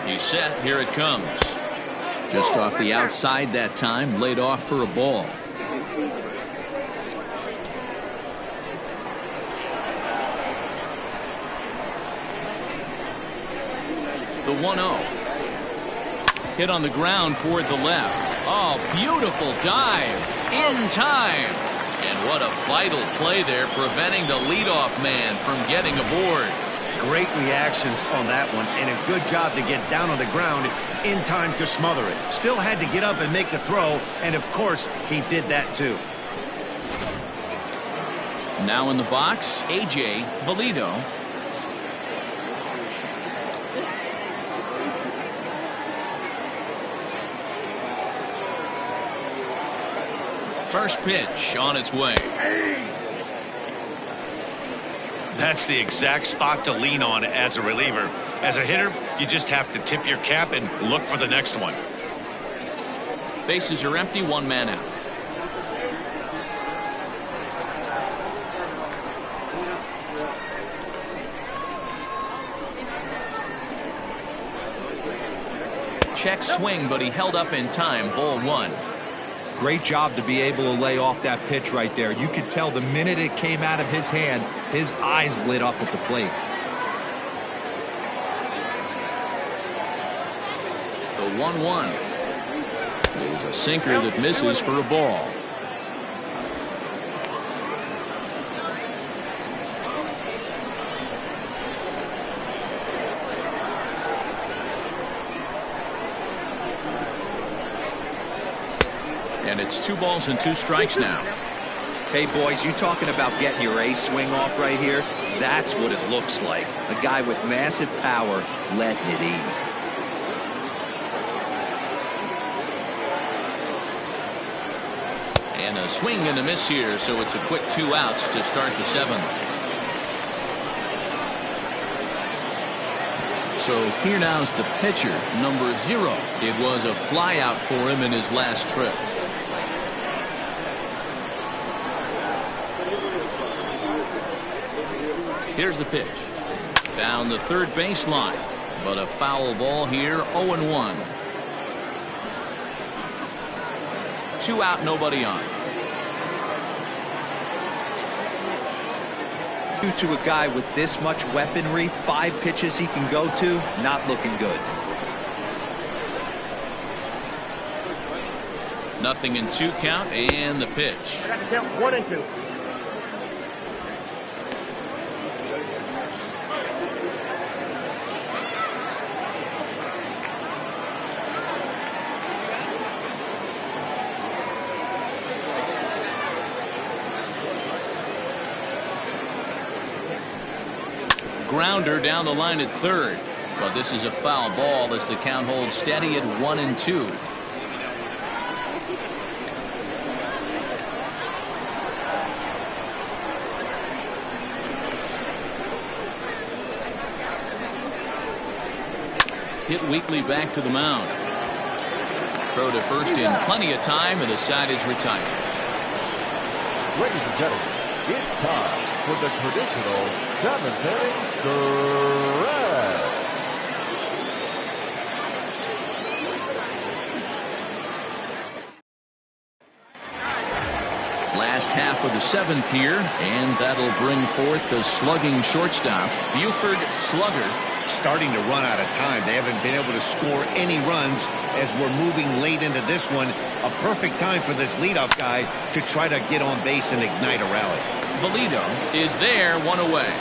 He's set. Here it comes. Just off the outside that time. Laid off for a ball. The 1-0. Hit on the ground toward the left. Oh, beautiful dive in time. And what a vital play there, preventing the leadoff man from getting aboard. Great reactions on that one, and a good job to get down on the ground in time to smother it. Still had to get up and make the throw, and of course, he did that too. Now in the box, A.J. Valido. First pitch on its way. That's the exact spot to lean on as a reliever. As a hitter, you just have to tip your cap and look for the next one. Bases are empty, one man out. Check swing, but he held up in time. Ball one. Great job to be able to lay off that pitch right there. You could tell the minute it came out of his hand, his eyes lit up at the plate. The 1-1 is a sinker that misses for a ball. And it's 2 balls and 2 strikes now. Hey, boys, you talking about getting your ace swing off right here? That's what it looks like. A guy with massive power letting it eat. And a swing and a miss here, so it's a quick 2 outs to start the 7th. So here now's the pitcher, number 0. It was a fly out for him in his last trip. Here's the pitch. Down the third baseline. But a foul ball here, 0-1. 2 out, nobody on. To a guy with this much weaponry, 5 pitches he can go to, not looking good. Nothing in 2 count, and the pitch. 1-2. Grounder down the line at third, but this is a foul ball as the count holds steady at 1-2. Hit weakly back to the mound. Throw to first in plenty of time, and the side is retired. Ladies and gentlemen, it's time for the traditional 7th inning stretch. Last half of the 7th here, and that'll bring forth the slugging shortstop, Buford Slugger. Starting to run out of time. They haven't been able to score any runs as we're moving late into this one. A perfect time for this leadoff guy to try to get on base and ignite a rally. Valido is there, 1 away.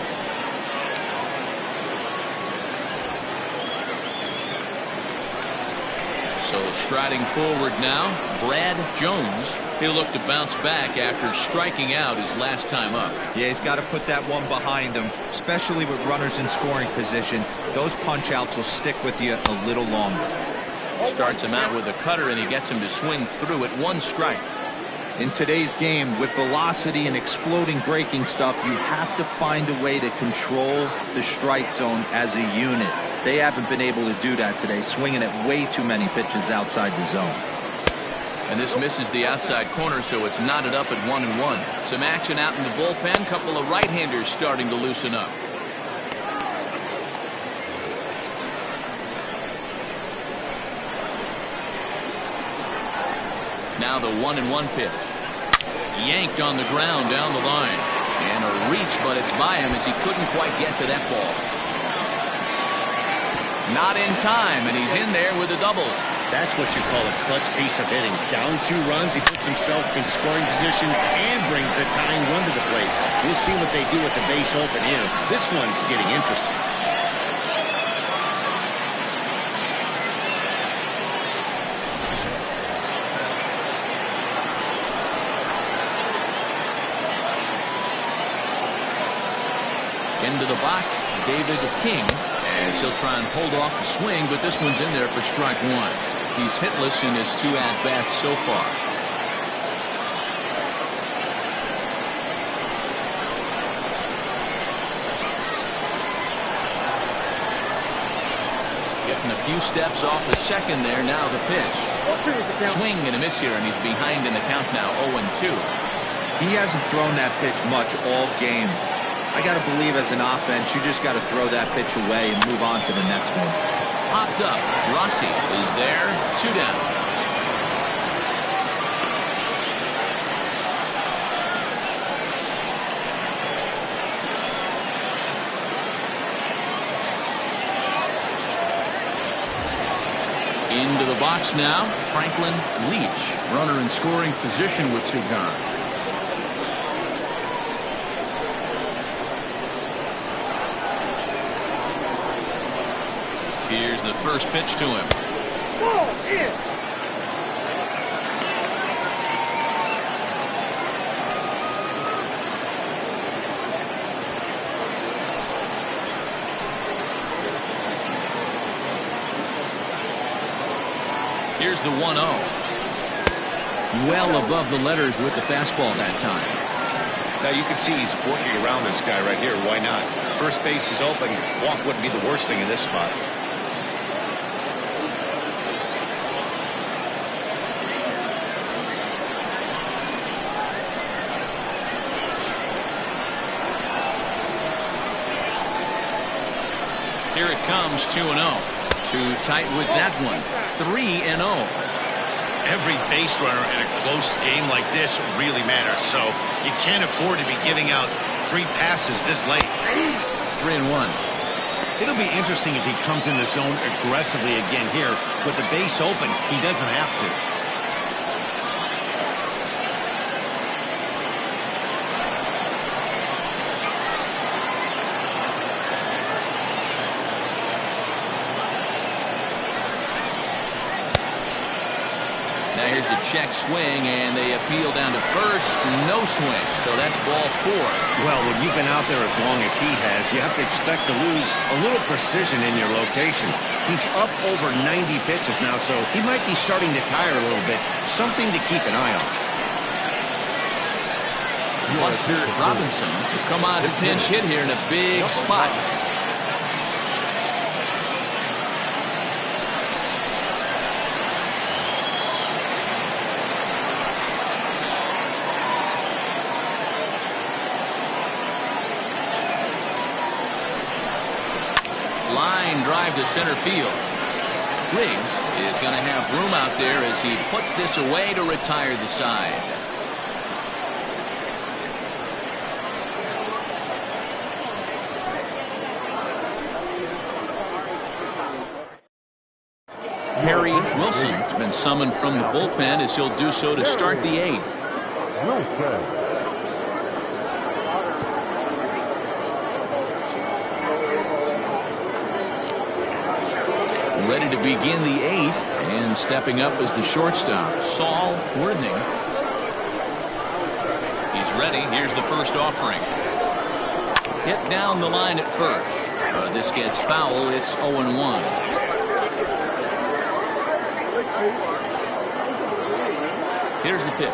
So striding forward now, Brad Jones. He'll look to bounce back after striking out his last time up. Yeah, he's got to put that one behind him, especially with runners in scoring position. Those punch outs will stick with you a little longer. Starts him out with a cutter, and he gets him to swing through it. 1 strike. In today's game, with velocity and exploding breaking stuff, you have to find a way to control the strike zone as a unit. They haven't been able to do that today, swinging at way too many pitches outside the zone. And this misses the outside corner, so it's knotted up at 1-1. Some action out in the bullpen. Couple of right-handers starting to loosen up. Now the 1-1 pitch. Yanked on the ground down the line. And a reach, but it's by him as he couldn't quite get to that ball. Not in time, and he's in there with a double. That's what you call a clutch piece of hitting. Down 2 runs, he puts himself in scoring position and brings the tying run to the plate. We'll see what they do with the base open here. This one's getting interesting. Into the box, David King, as he'll try and hold off the swing, but this one's in there for strike 1. He's hitless in his 2 at-bats so far. Getting a few steps off the second there. Now the pitch. Swing and a miss here, and he's behind in the count now, 0-2. He hasn't thrown that pitch much all game. I got to believe as an offense, you just got to throw that pitch away and move on to the next one. Popped up. Rossi is there. 2 down. Into the box now, Franklin Leach. Runner in scoring position with 2 gone. Here's the first pitch to him. Ball in. Here's the 1-0. Well above the letters with the fastball that time. Now you can see he's working around this guy right here. Why not? First base is open. Walk wouldn't be the worst thing in this spot. Here it comes, 2-0. Too tight with that one. 3-0. Every base runner in a close game like this really matters, so you can't afford to be giving out free passes this late. 3-1. It'll be interesting if he comes in the zone aggressively again here. With the base open, he doesn't have to. Now here's a check swing, and they appeal down to first. No swing, so that's ball 4. Well, when you've been out there as long as he has, you have to expect to lose a little precision in your location. He's up over 90 pitches now, so he might be starting to tire a little bit. Something to keep an eye on. Buster Robinson will come on to pinch hit here in a big spot. Line drive to center field. Riggs is going to have room out there as he puts this away to retire the side. Harry Wilson has been summoned from the bullpen as he'll do so to start the 8th. Wilson. Ready to begin the 8th, and stepping up as the shortstop, Saul Worthing. He's ready. Here's the first offering. Hit down the line at first. This gets foul. It's 0-1. Here's the pitch.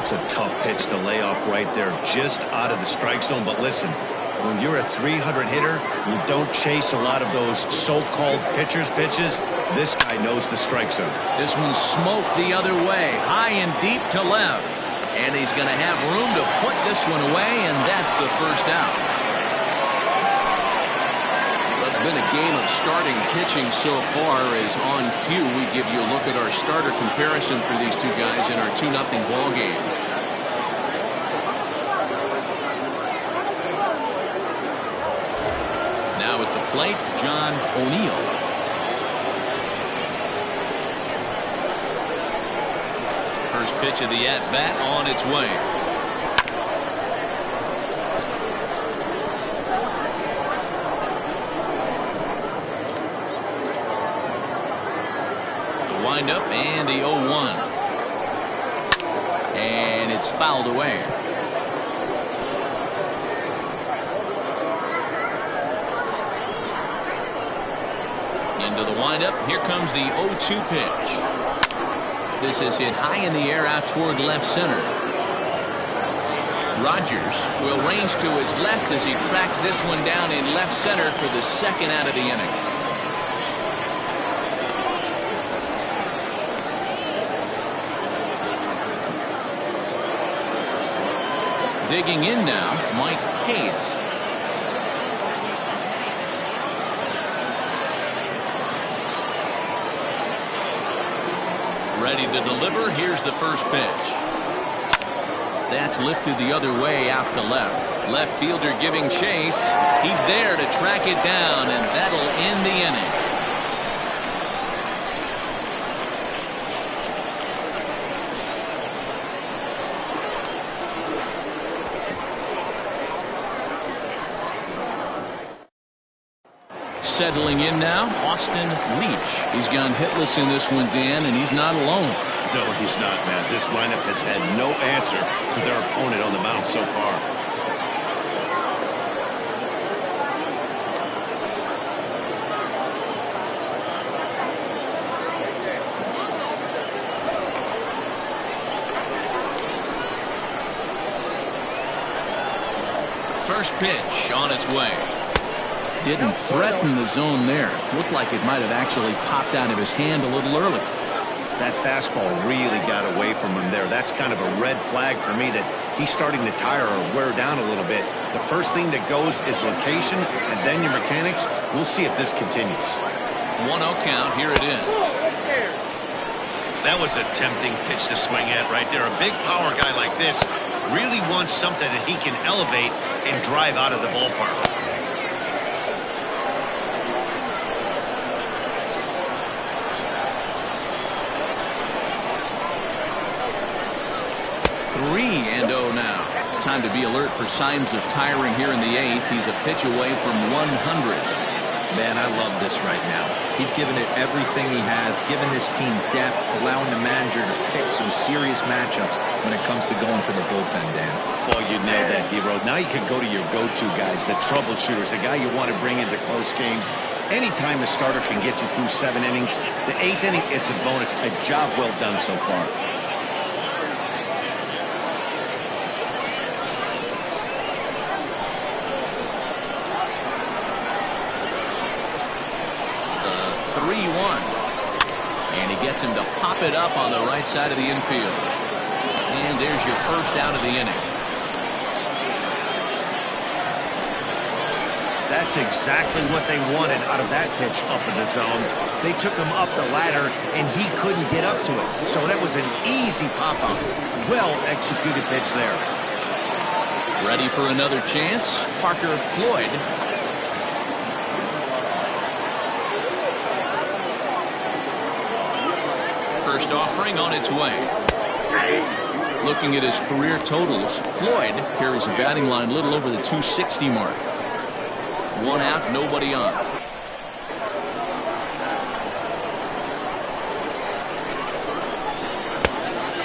That's a tough pitch to lay off right there, just out of the strike zone. But listen, when you're a 300 hitter, you don't chase a lot of those so-called pitcher's pitches. This guy knows the strike zone. This one's smoked the other way, high and deep to left. And he's going to have room to put this one away, and that's the first out. It's been a game of starting pitching so far, as on cue we give you a look at our starter comparison for these two guys in our 2-0 ball game. Now at the plate, John O'Neill. First pitch of the at-bat on its way. The windup and the 0-1. And it's fouled away. Into the windup. Here comes the 0-2 pitch. This is hit high in the air out toward left center. Rogers will range to his left as he tracks this one down in left center for the second out of the inning. Digging in now, Mike Hayes. Ready to deliver. Here's the first pitch. That's lifted the other way out to left. Left fielder giving chase. He's there to track it down, and that'll end the inning. Settling in now, Austin Leach. He's gone hitless in this one, Dan, and he's not alone. No, he's not, Matt. This lineup has had no answer to their opponent on the mound so far. First pitch on its way. Didn't threaten the zone there. Looked like it might have actually popped out of his hand a little early. That fastball really got away from him there. That's kind of a red flag for me that he's starting to tire or wear down a little bit. The first thing that goes is location, and then your mechanics. We'll see if this continues. 1-0 count. Here it is. That was a tempting pitch to swing at right there. A big power guy like this really wants something that he can elevate and drive out of the ballpark. Now. Time to be alert for signs of tiring here in the 8th. He's a pitch away from 100. Man, I love this right now. He's given it everything he has, given this team depth, allowing the manager to pick some serious matchups when it comes to going to the bullpen, Dan. Boy, you nailed that, D-Road. Now you can go to your go-to guys, the troubleshooters, the guy you want to bring into close games. Anytime a starter can get you through 7 innings, the 8th inning, it's a bonus. A job well done so far. Gets him to pop it up on the right side of the infield. And there's your first out of the inning. That's exactly what they wanted out of that pitch up in the zone. They took him up the ladder, and he couldn't get up to it. So that was an easy pop-up. Well-executed pitch there. Ready for another chance? Parker Floyd. First offering on its way. Looking at his career totals, Floyd carries a batting line a little over the 260 mark. 1 out, nobody on.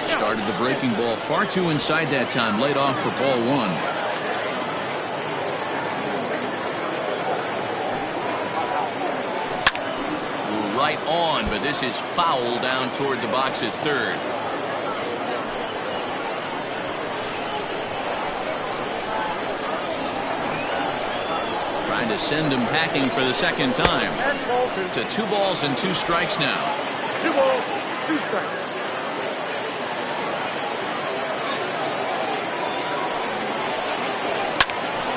Started the breaking ball far too inside that time. Laid off for ball 1. Right on, but this is foul down toward the box at third. And to send him packing for the second time. To 2 balls and 2 strikes now. 2 balls, 2 strikes.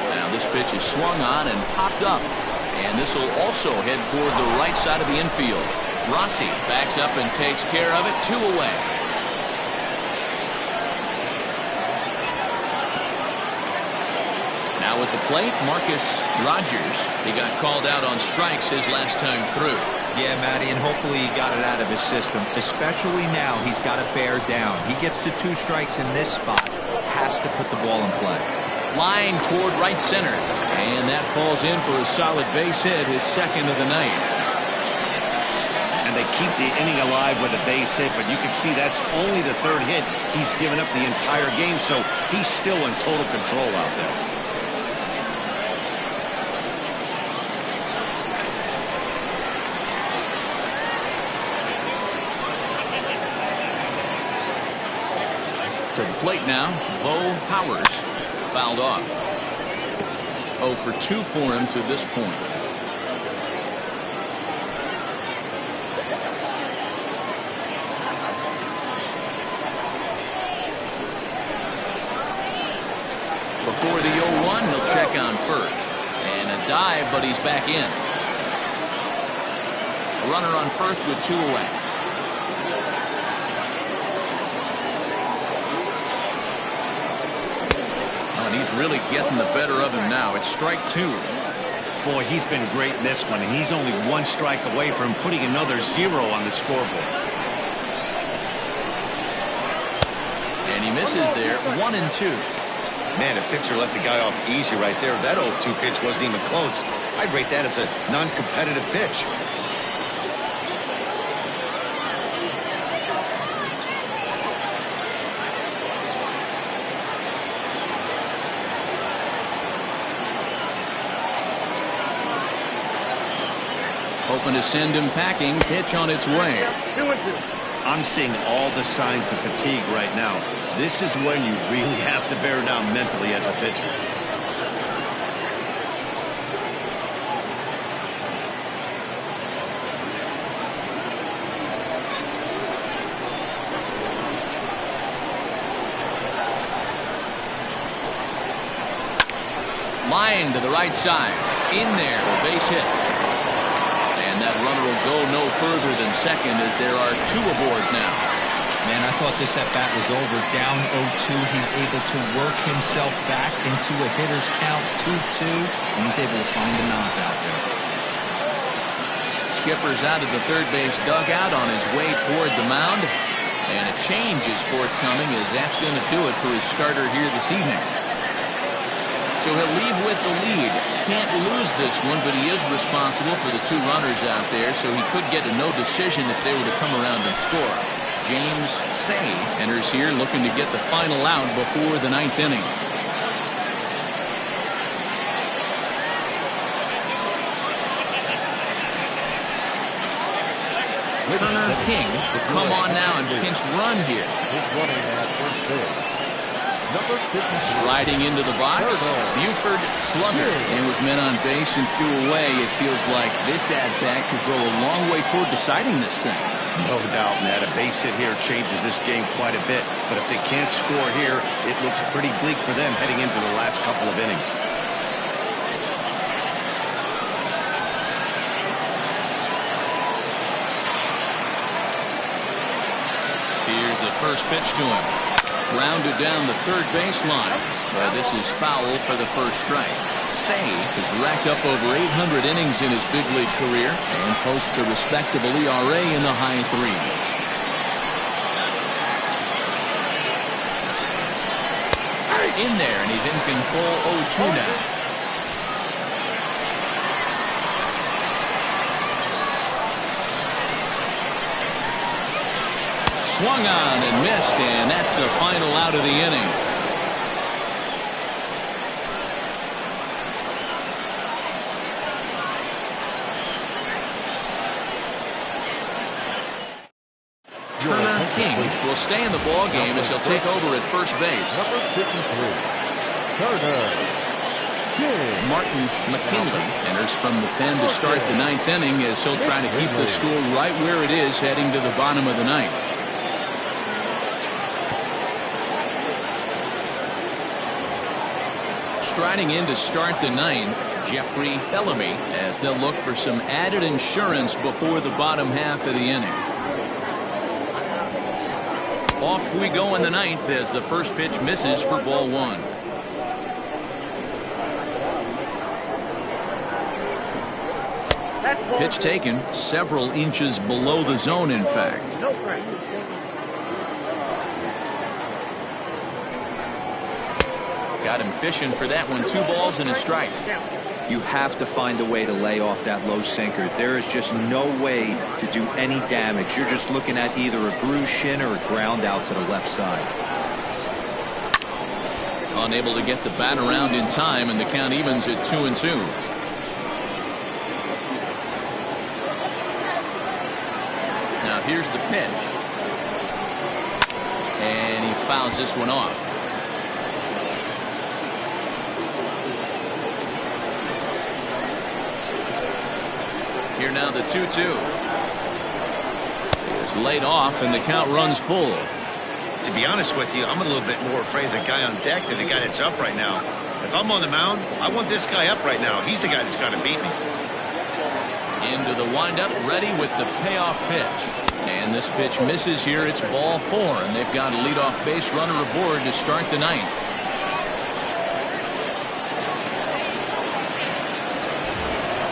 Now this pitch is swung on and popped up. And this will also head toward the right side of the infield. Rossi backs up and takes care of it. 2 away. Now at the plate, Marcus Rogers. He got called out on strikes his last time through. Yeah, Matty, and hopefully he got it out of his system. Especially now, he's got to bear down. He gets the 2 strikes in this spot. Has to put the ball in play. Line toward right center. And that falls in for a solid base hit, his second of the night. And they keep the inning alive with a base hit, but you can see that's only the 3rd hit he's given up the entire game, so he's still in total control out there. To the plate now, Bo Powers fouled off. 0 for 2 for him to this point. Before the 0-1, he'll check on first. And a dive, but he's back in. A runner on first with 2 away. And he's really getting the better of him now. It's strike 2. Boy, he's been great in this one, and he's only 1 strike away from putting another 0 on the scoreboard. And he misses there. 1-2. Man, a pitcher let the guy off easy right there. That 0-2 pitch wasn't even close. I'd rate that as a non-competitive pitch. Hoping to send him packing. Pitch on its way. 2-2. I'm seeing all the signs of fatigue right now. This is when you really have to bear down mentally as a pitcher. Line to the right side. In there, a base hit. And that runner will go no further than second as there are 2 aboard now. Man, I thought this at-bat was over. Down 0-2, he's able to work himself back into a hitter's count, 2-2, and he's able to find a knockout there. Skipper's out of the third base dugout on his way toward the mound. And a change is forthcoming as that's going to do it for his starter here this evening. So he'll leave with the lead. Can't lose this one, but he is responsible for the 2 runners out there, so he could get a no decision if they were to come around and score. James Say enters here looking to get the final out before the 9th inning. Turner King will come on now and pinch run here. He's running at first base. Number 50. Sliding into the box, Buford Slugger. And with men on base and 2 away, it feels like this at-bat could go a long way toward deciding this thing. No doubt, Matt. A base hit here changes this game quite a bit. But if they can't score here, it looks pretty bleak for them heading into the last couple of innings. Here's the first pitch to him. Grounded down the third baseline. But this is foul for the first strike. Say has racked up over 800 innings in his big league career and posts a respectable ERA in the high 3s. In there, and he's in control. 0-2 now. Swung on and missed, and that's the final out of the inning. Turner King will stay in the ball game as he'll take over at first base. Number 53. Turner King. Martin McKinley enters from the pen to start the ninth inning as he'll try to keep the score right where it is heading to the bottom of the ninth. Striding in to start the ninth, Jeffrey Bellamy, as they'll look for some added insurance before the bottom half of the inning. Off we go in the ninth as the first pitch misses for ball one. Pitch taken several inches below the zone, in fact. Got him fishing for that one. 2 balls and a strike. You have to find a way to lay off that low sinker. There is just no way to do any damage. You're just looking at either a bruised shin or a ground out to the left side. Unable to get the bat around in time, and the count evens at 2-2. Now here's the pitch. And he fouls this one off. Here now the 2-2. It's laid off and the count runs full. To be honest with you, I'm a little bit more afraid of the guy on deck than the guy that's up right now. If I'm on the mound, I want this guy up right now. He's the guy that's got to beat me. Into the windup, ready with the payoff pitch. And this pitch misses here. It's ball 4, and they've got a leadoff base runner aboard to start the ninth.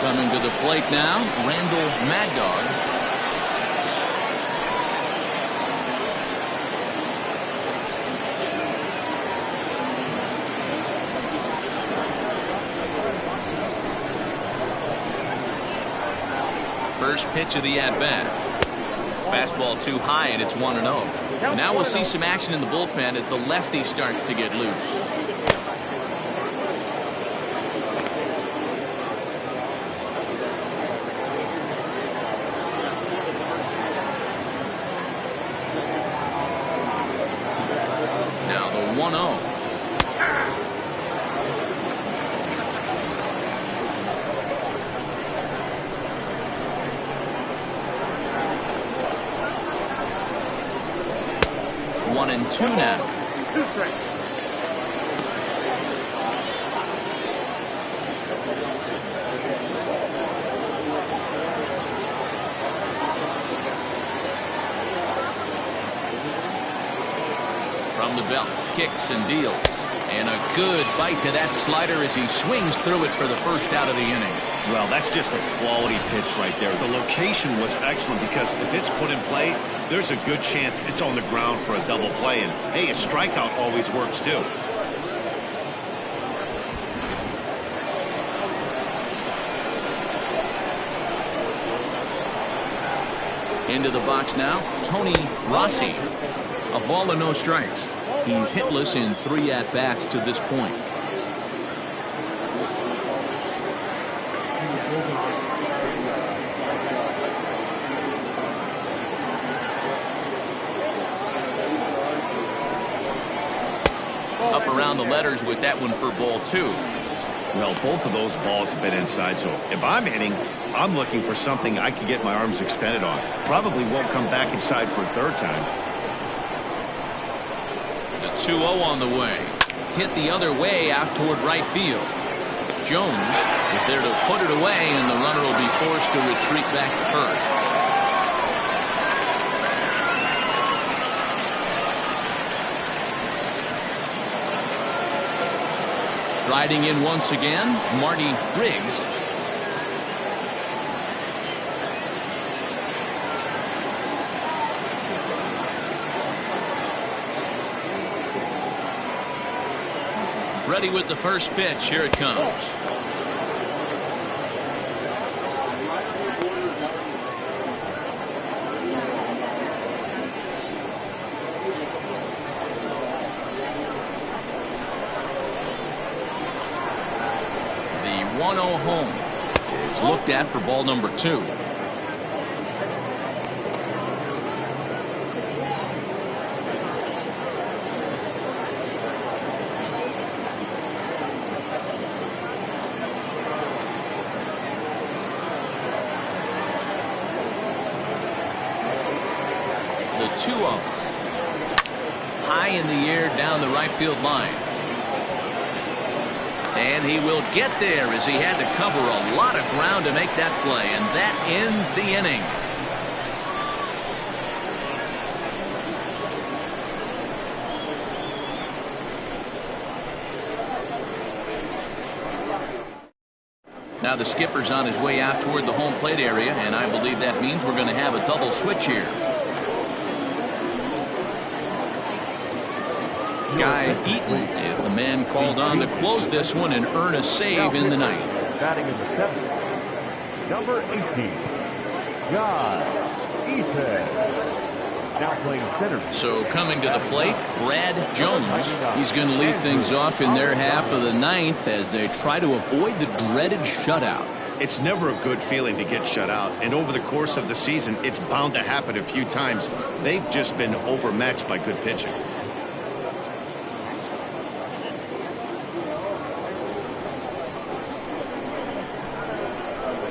Coming to the plate now, Randall Mad Dog. First pitch of the at-bat. Fastball too high, and it's 1-0. Now we'll see some action in the bullpen as the lefty starts to get loose. Now the 1-0. One and two now. From the belt, kicks and deals. And a good bite to that slider as he swings through it for the first out of the inning. Well, that's just a quality pitch right there. The location was excellent because if it's put in play, there's a good chance it's on the ground for a double play. And, hey, a strikeout always works, too. Into the box now, Tony Rossi. A ball and no strikes. He's hitless in 3 at-bats to this point. Up around the letters with that one for ball 2. Well, both of those balls have been inside, so if I'm hitting, I'm looking for something I can get my arms extended on. Probably won't come back inside for a third time. The 2-0 on the way. Hit the other way out toward right field. Jones is there to put it away, and the runner will be forced to retreat back to first. Striding in once again, Marty Riggs. Ready with the first pitch. Here it comes. The 1-0 home is looked at for ball number 2. 2 of them. High in the air down the right field line. And he will get there as he had to cover a lot of ground to make that play. And that ends the inning. Now the skipper's on his way out toward the home plate area, and I believe that means we're going to have a double switch here. Guy Eaton is the man called on to close this one and earn a save in the ninth. Batting in the 7th, number 18, Guy Eaton. Now playing center. So coming to the plate, Brad Jones. He's going to lead things off in their half of the ninth as they try to avoid the dreaded shutout. It's never a good feeling to get shut out, and over the course of the season, it's bound to happen a few times. They've just been overmatched by good pitching.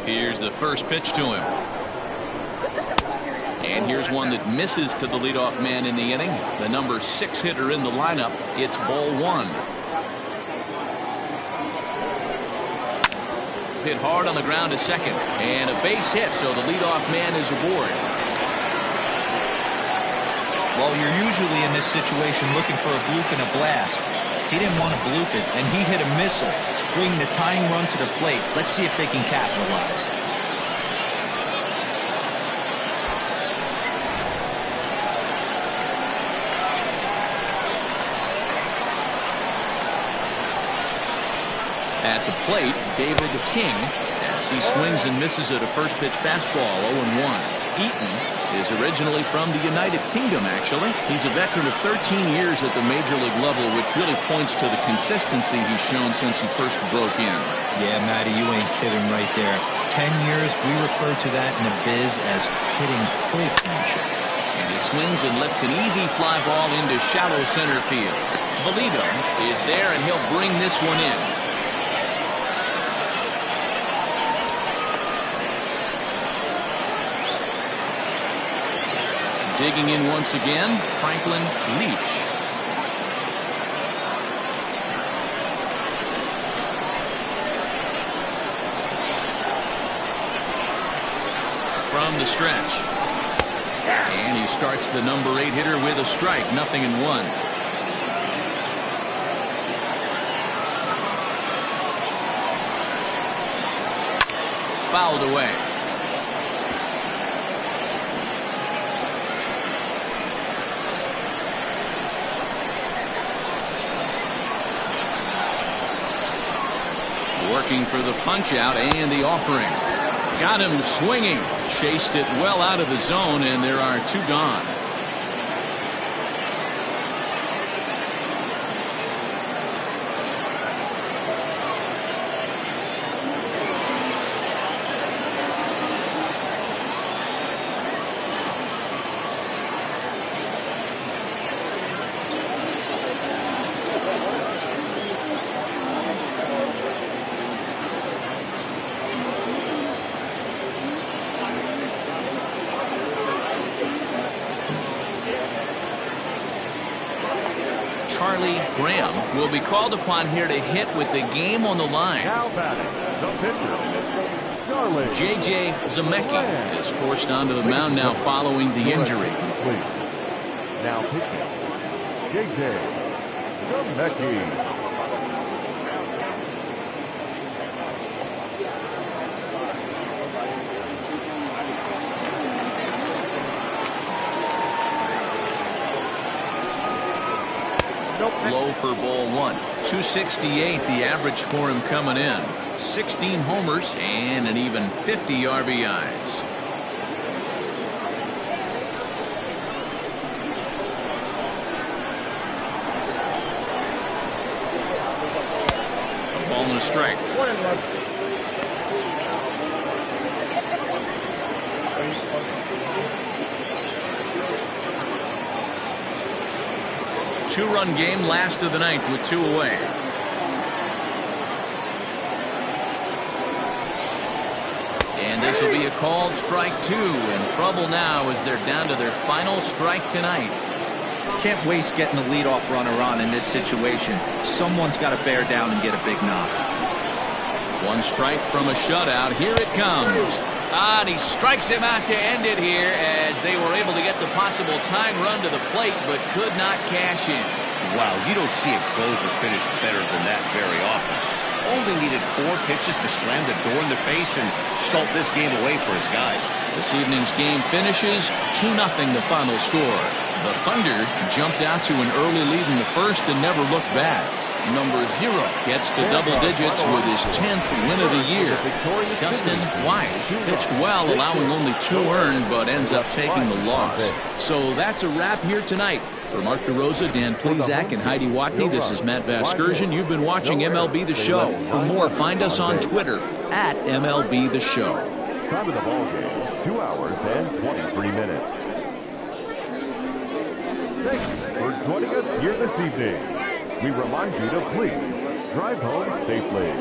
Here's the first pitch to him. And here's one that misses to the leadoff man in the inning. The number 6 hitter in the lineup. It's ball 1. Hit hard on the ground to second. And a base hit, so the leadoff man is aboard. Well, you're usually in this situation looking for a bloop and a blast. He didn't want to bloop it, and he hit a missile, bringing the tying run to the plate. Let's see if they can capitalize. At the plate, David King, as he swings and misses at a first pitch fastball, 0-1. Eaton is originally from the United Kingdom, actually. He's a veteran of 13 years at the major league level, which really points to the consistency he's shown since he first broke in. Yeah, Matty, you ain't kidding right there. 10 years, we refer to that in the biz as hitting full punch. And he swings and lifts an easy fly ball into shallow center field. Valido is there, and he'll bring this one in. Digging in once again, Franklin Leach. From the stretch. And he starts the number 8 hitter with a strike, 0-1. Fouled away. Working for the punch out and the offering. Got him swinging. Chased it well out of the zone, and there are 2 gone. Charlie Graham will be called upon here to hit with the game on the line. Now batting, the pitcher, Charlie J.J. Zemecki is forced onto the mound now following the injury. Now pitching, J.J. Zemecki. Low for ball 1. 268 the average for him coming in. 16 homers and an even 50 RBIs. A ball and a strike. 2-run game, last of the ninth with 2 away. And this will be a called strike 2. In trouble now as they're down to their final strike tonight. Can't waste getting the leadoff runner on in this situation. Someone's got to bear down and get a big knock. 1 strike from a shutout. Here it comes. And he strikes him out to end it here as they were able to get the possible tying run to the plate but could not cash in. Wow, you don't see a closer finish better than that very often. Only needed 4 pitches to slam the door in the face and salt this game away for his guys. This evening's game finishes 2-0 the final score. The Thunder jumped out to an early lead in the first and never looked back. Number 0 gets to double digits with his 10th win of the year. Dustin Wise pitched well, allowing only 2 earned, but ends up taking the loss. So that's a wrap here tonight. For Mark DeRosa, Dan Plesac, and Heidi Watney, this is Matt Vasgersian. You've been watching MLB The Show. For more, find us on Twitter at MLB The Show. Time of the ball game, 2 hours and 23 minutes. Thank you for joining us here this evening. We remind you to please drive home safely.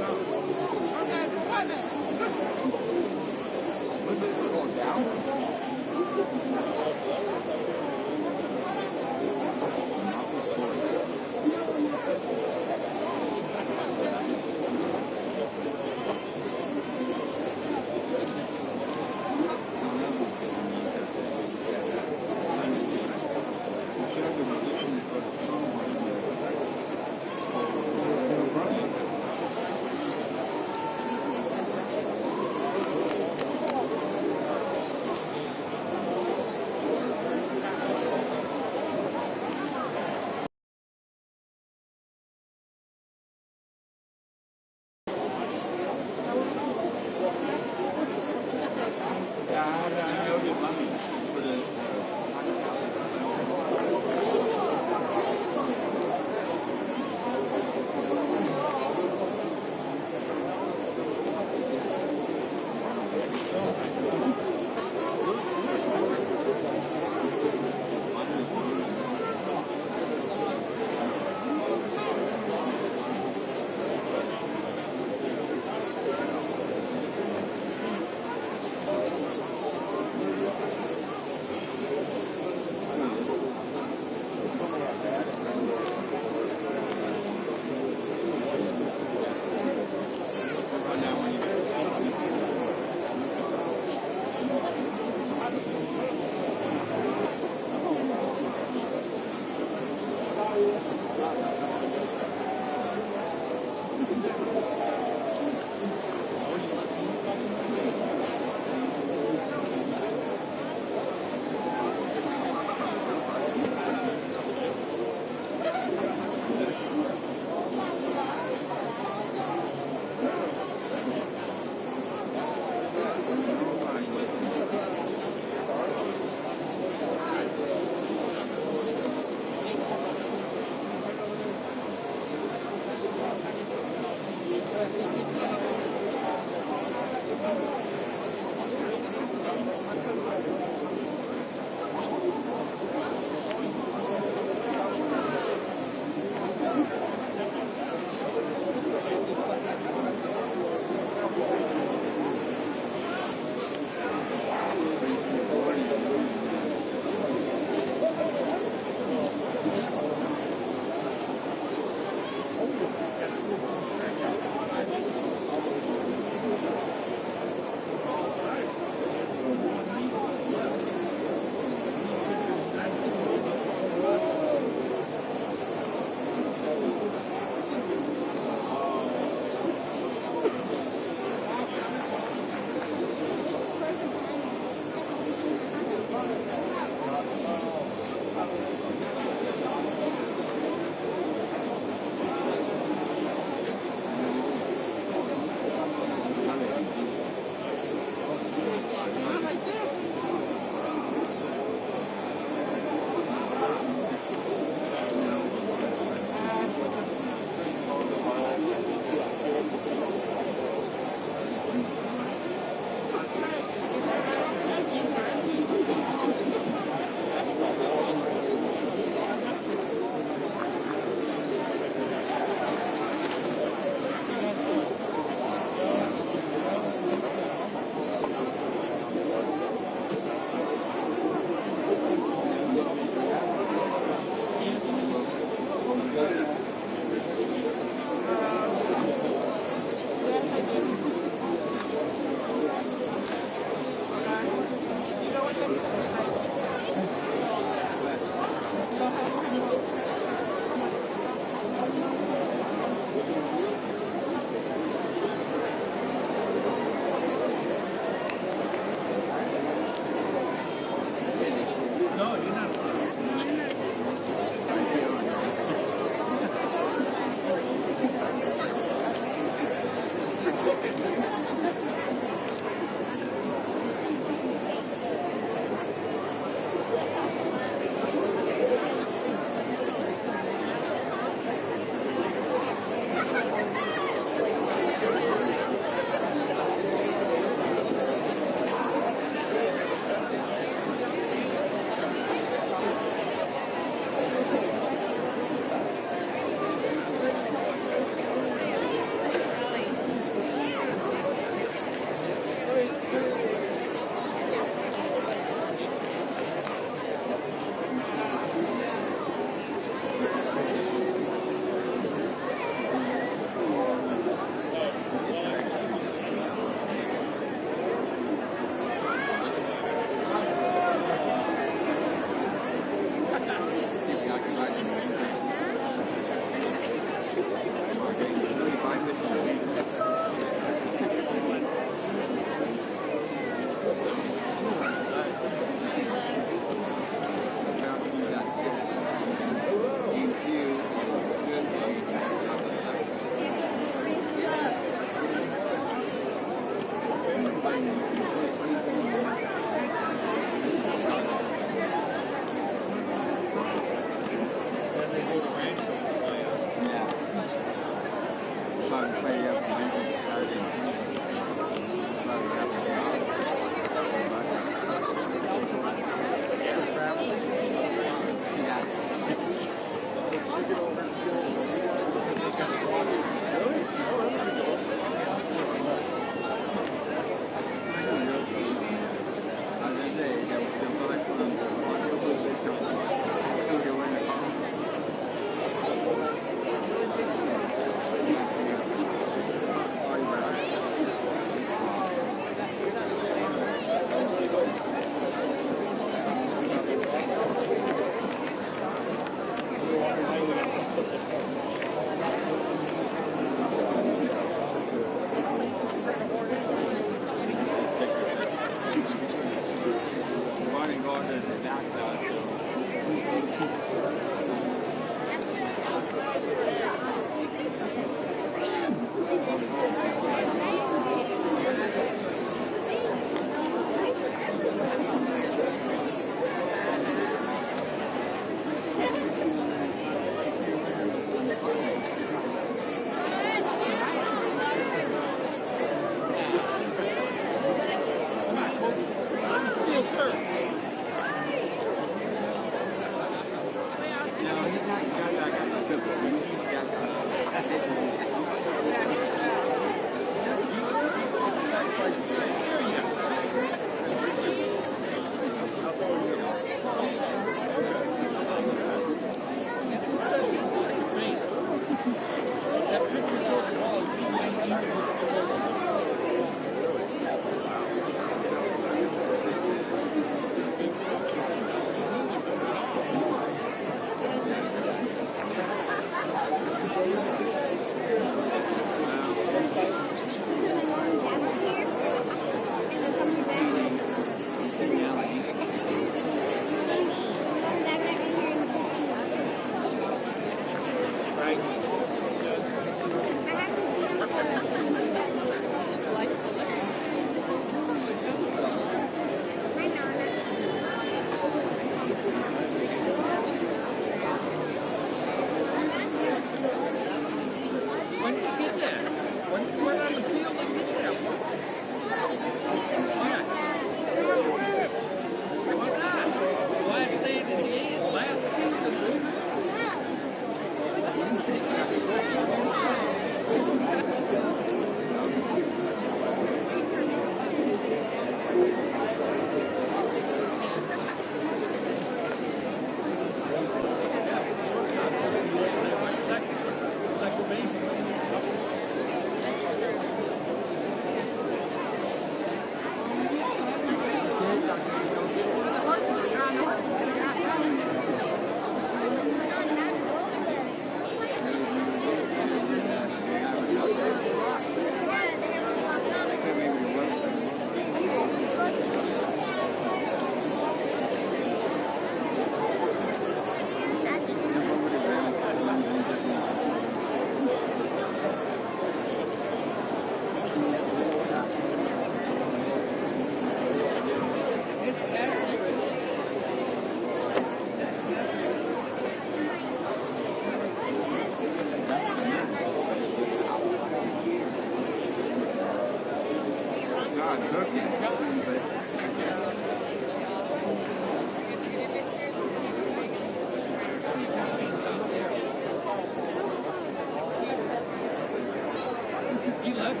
left.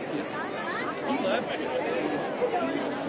He left.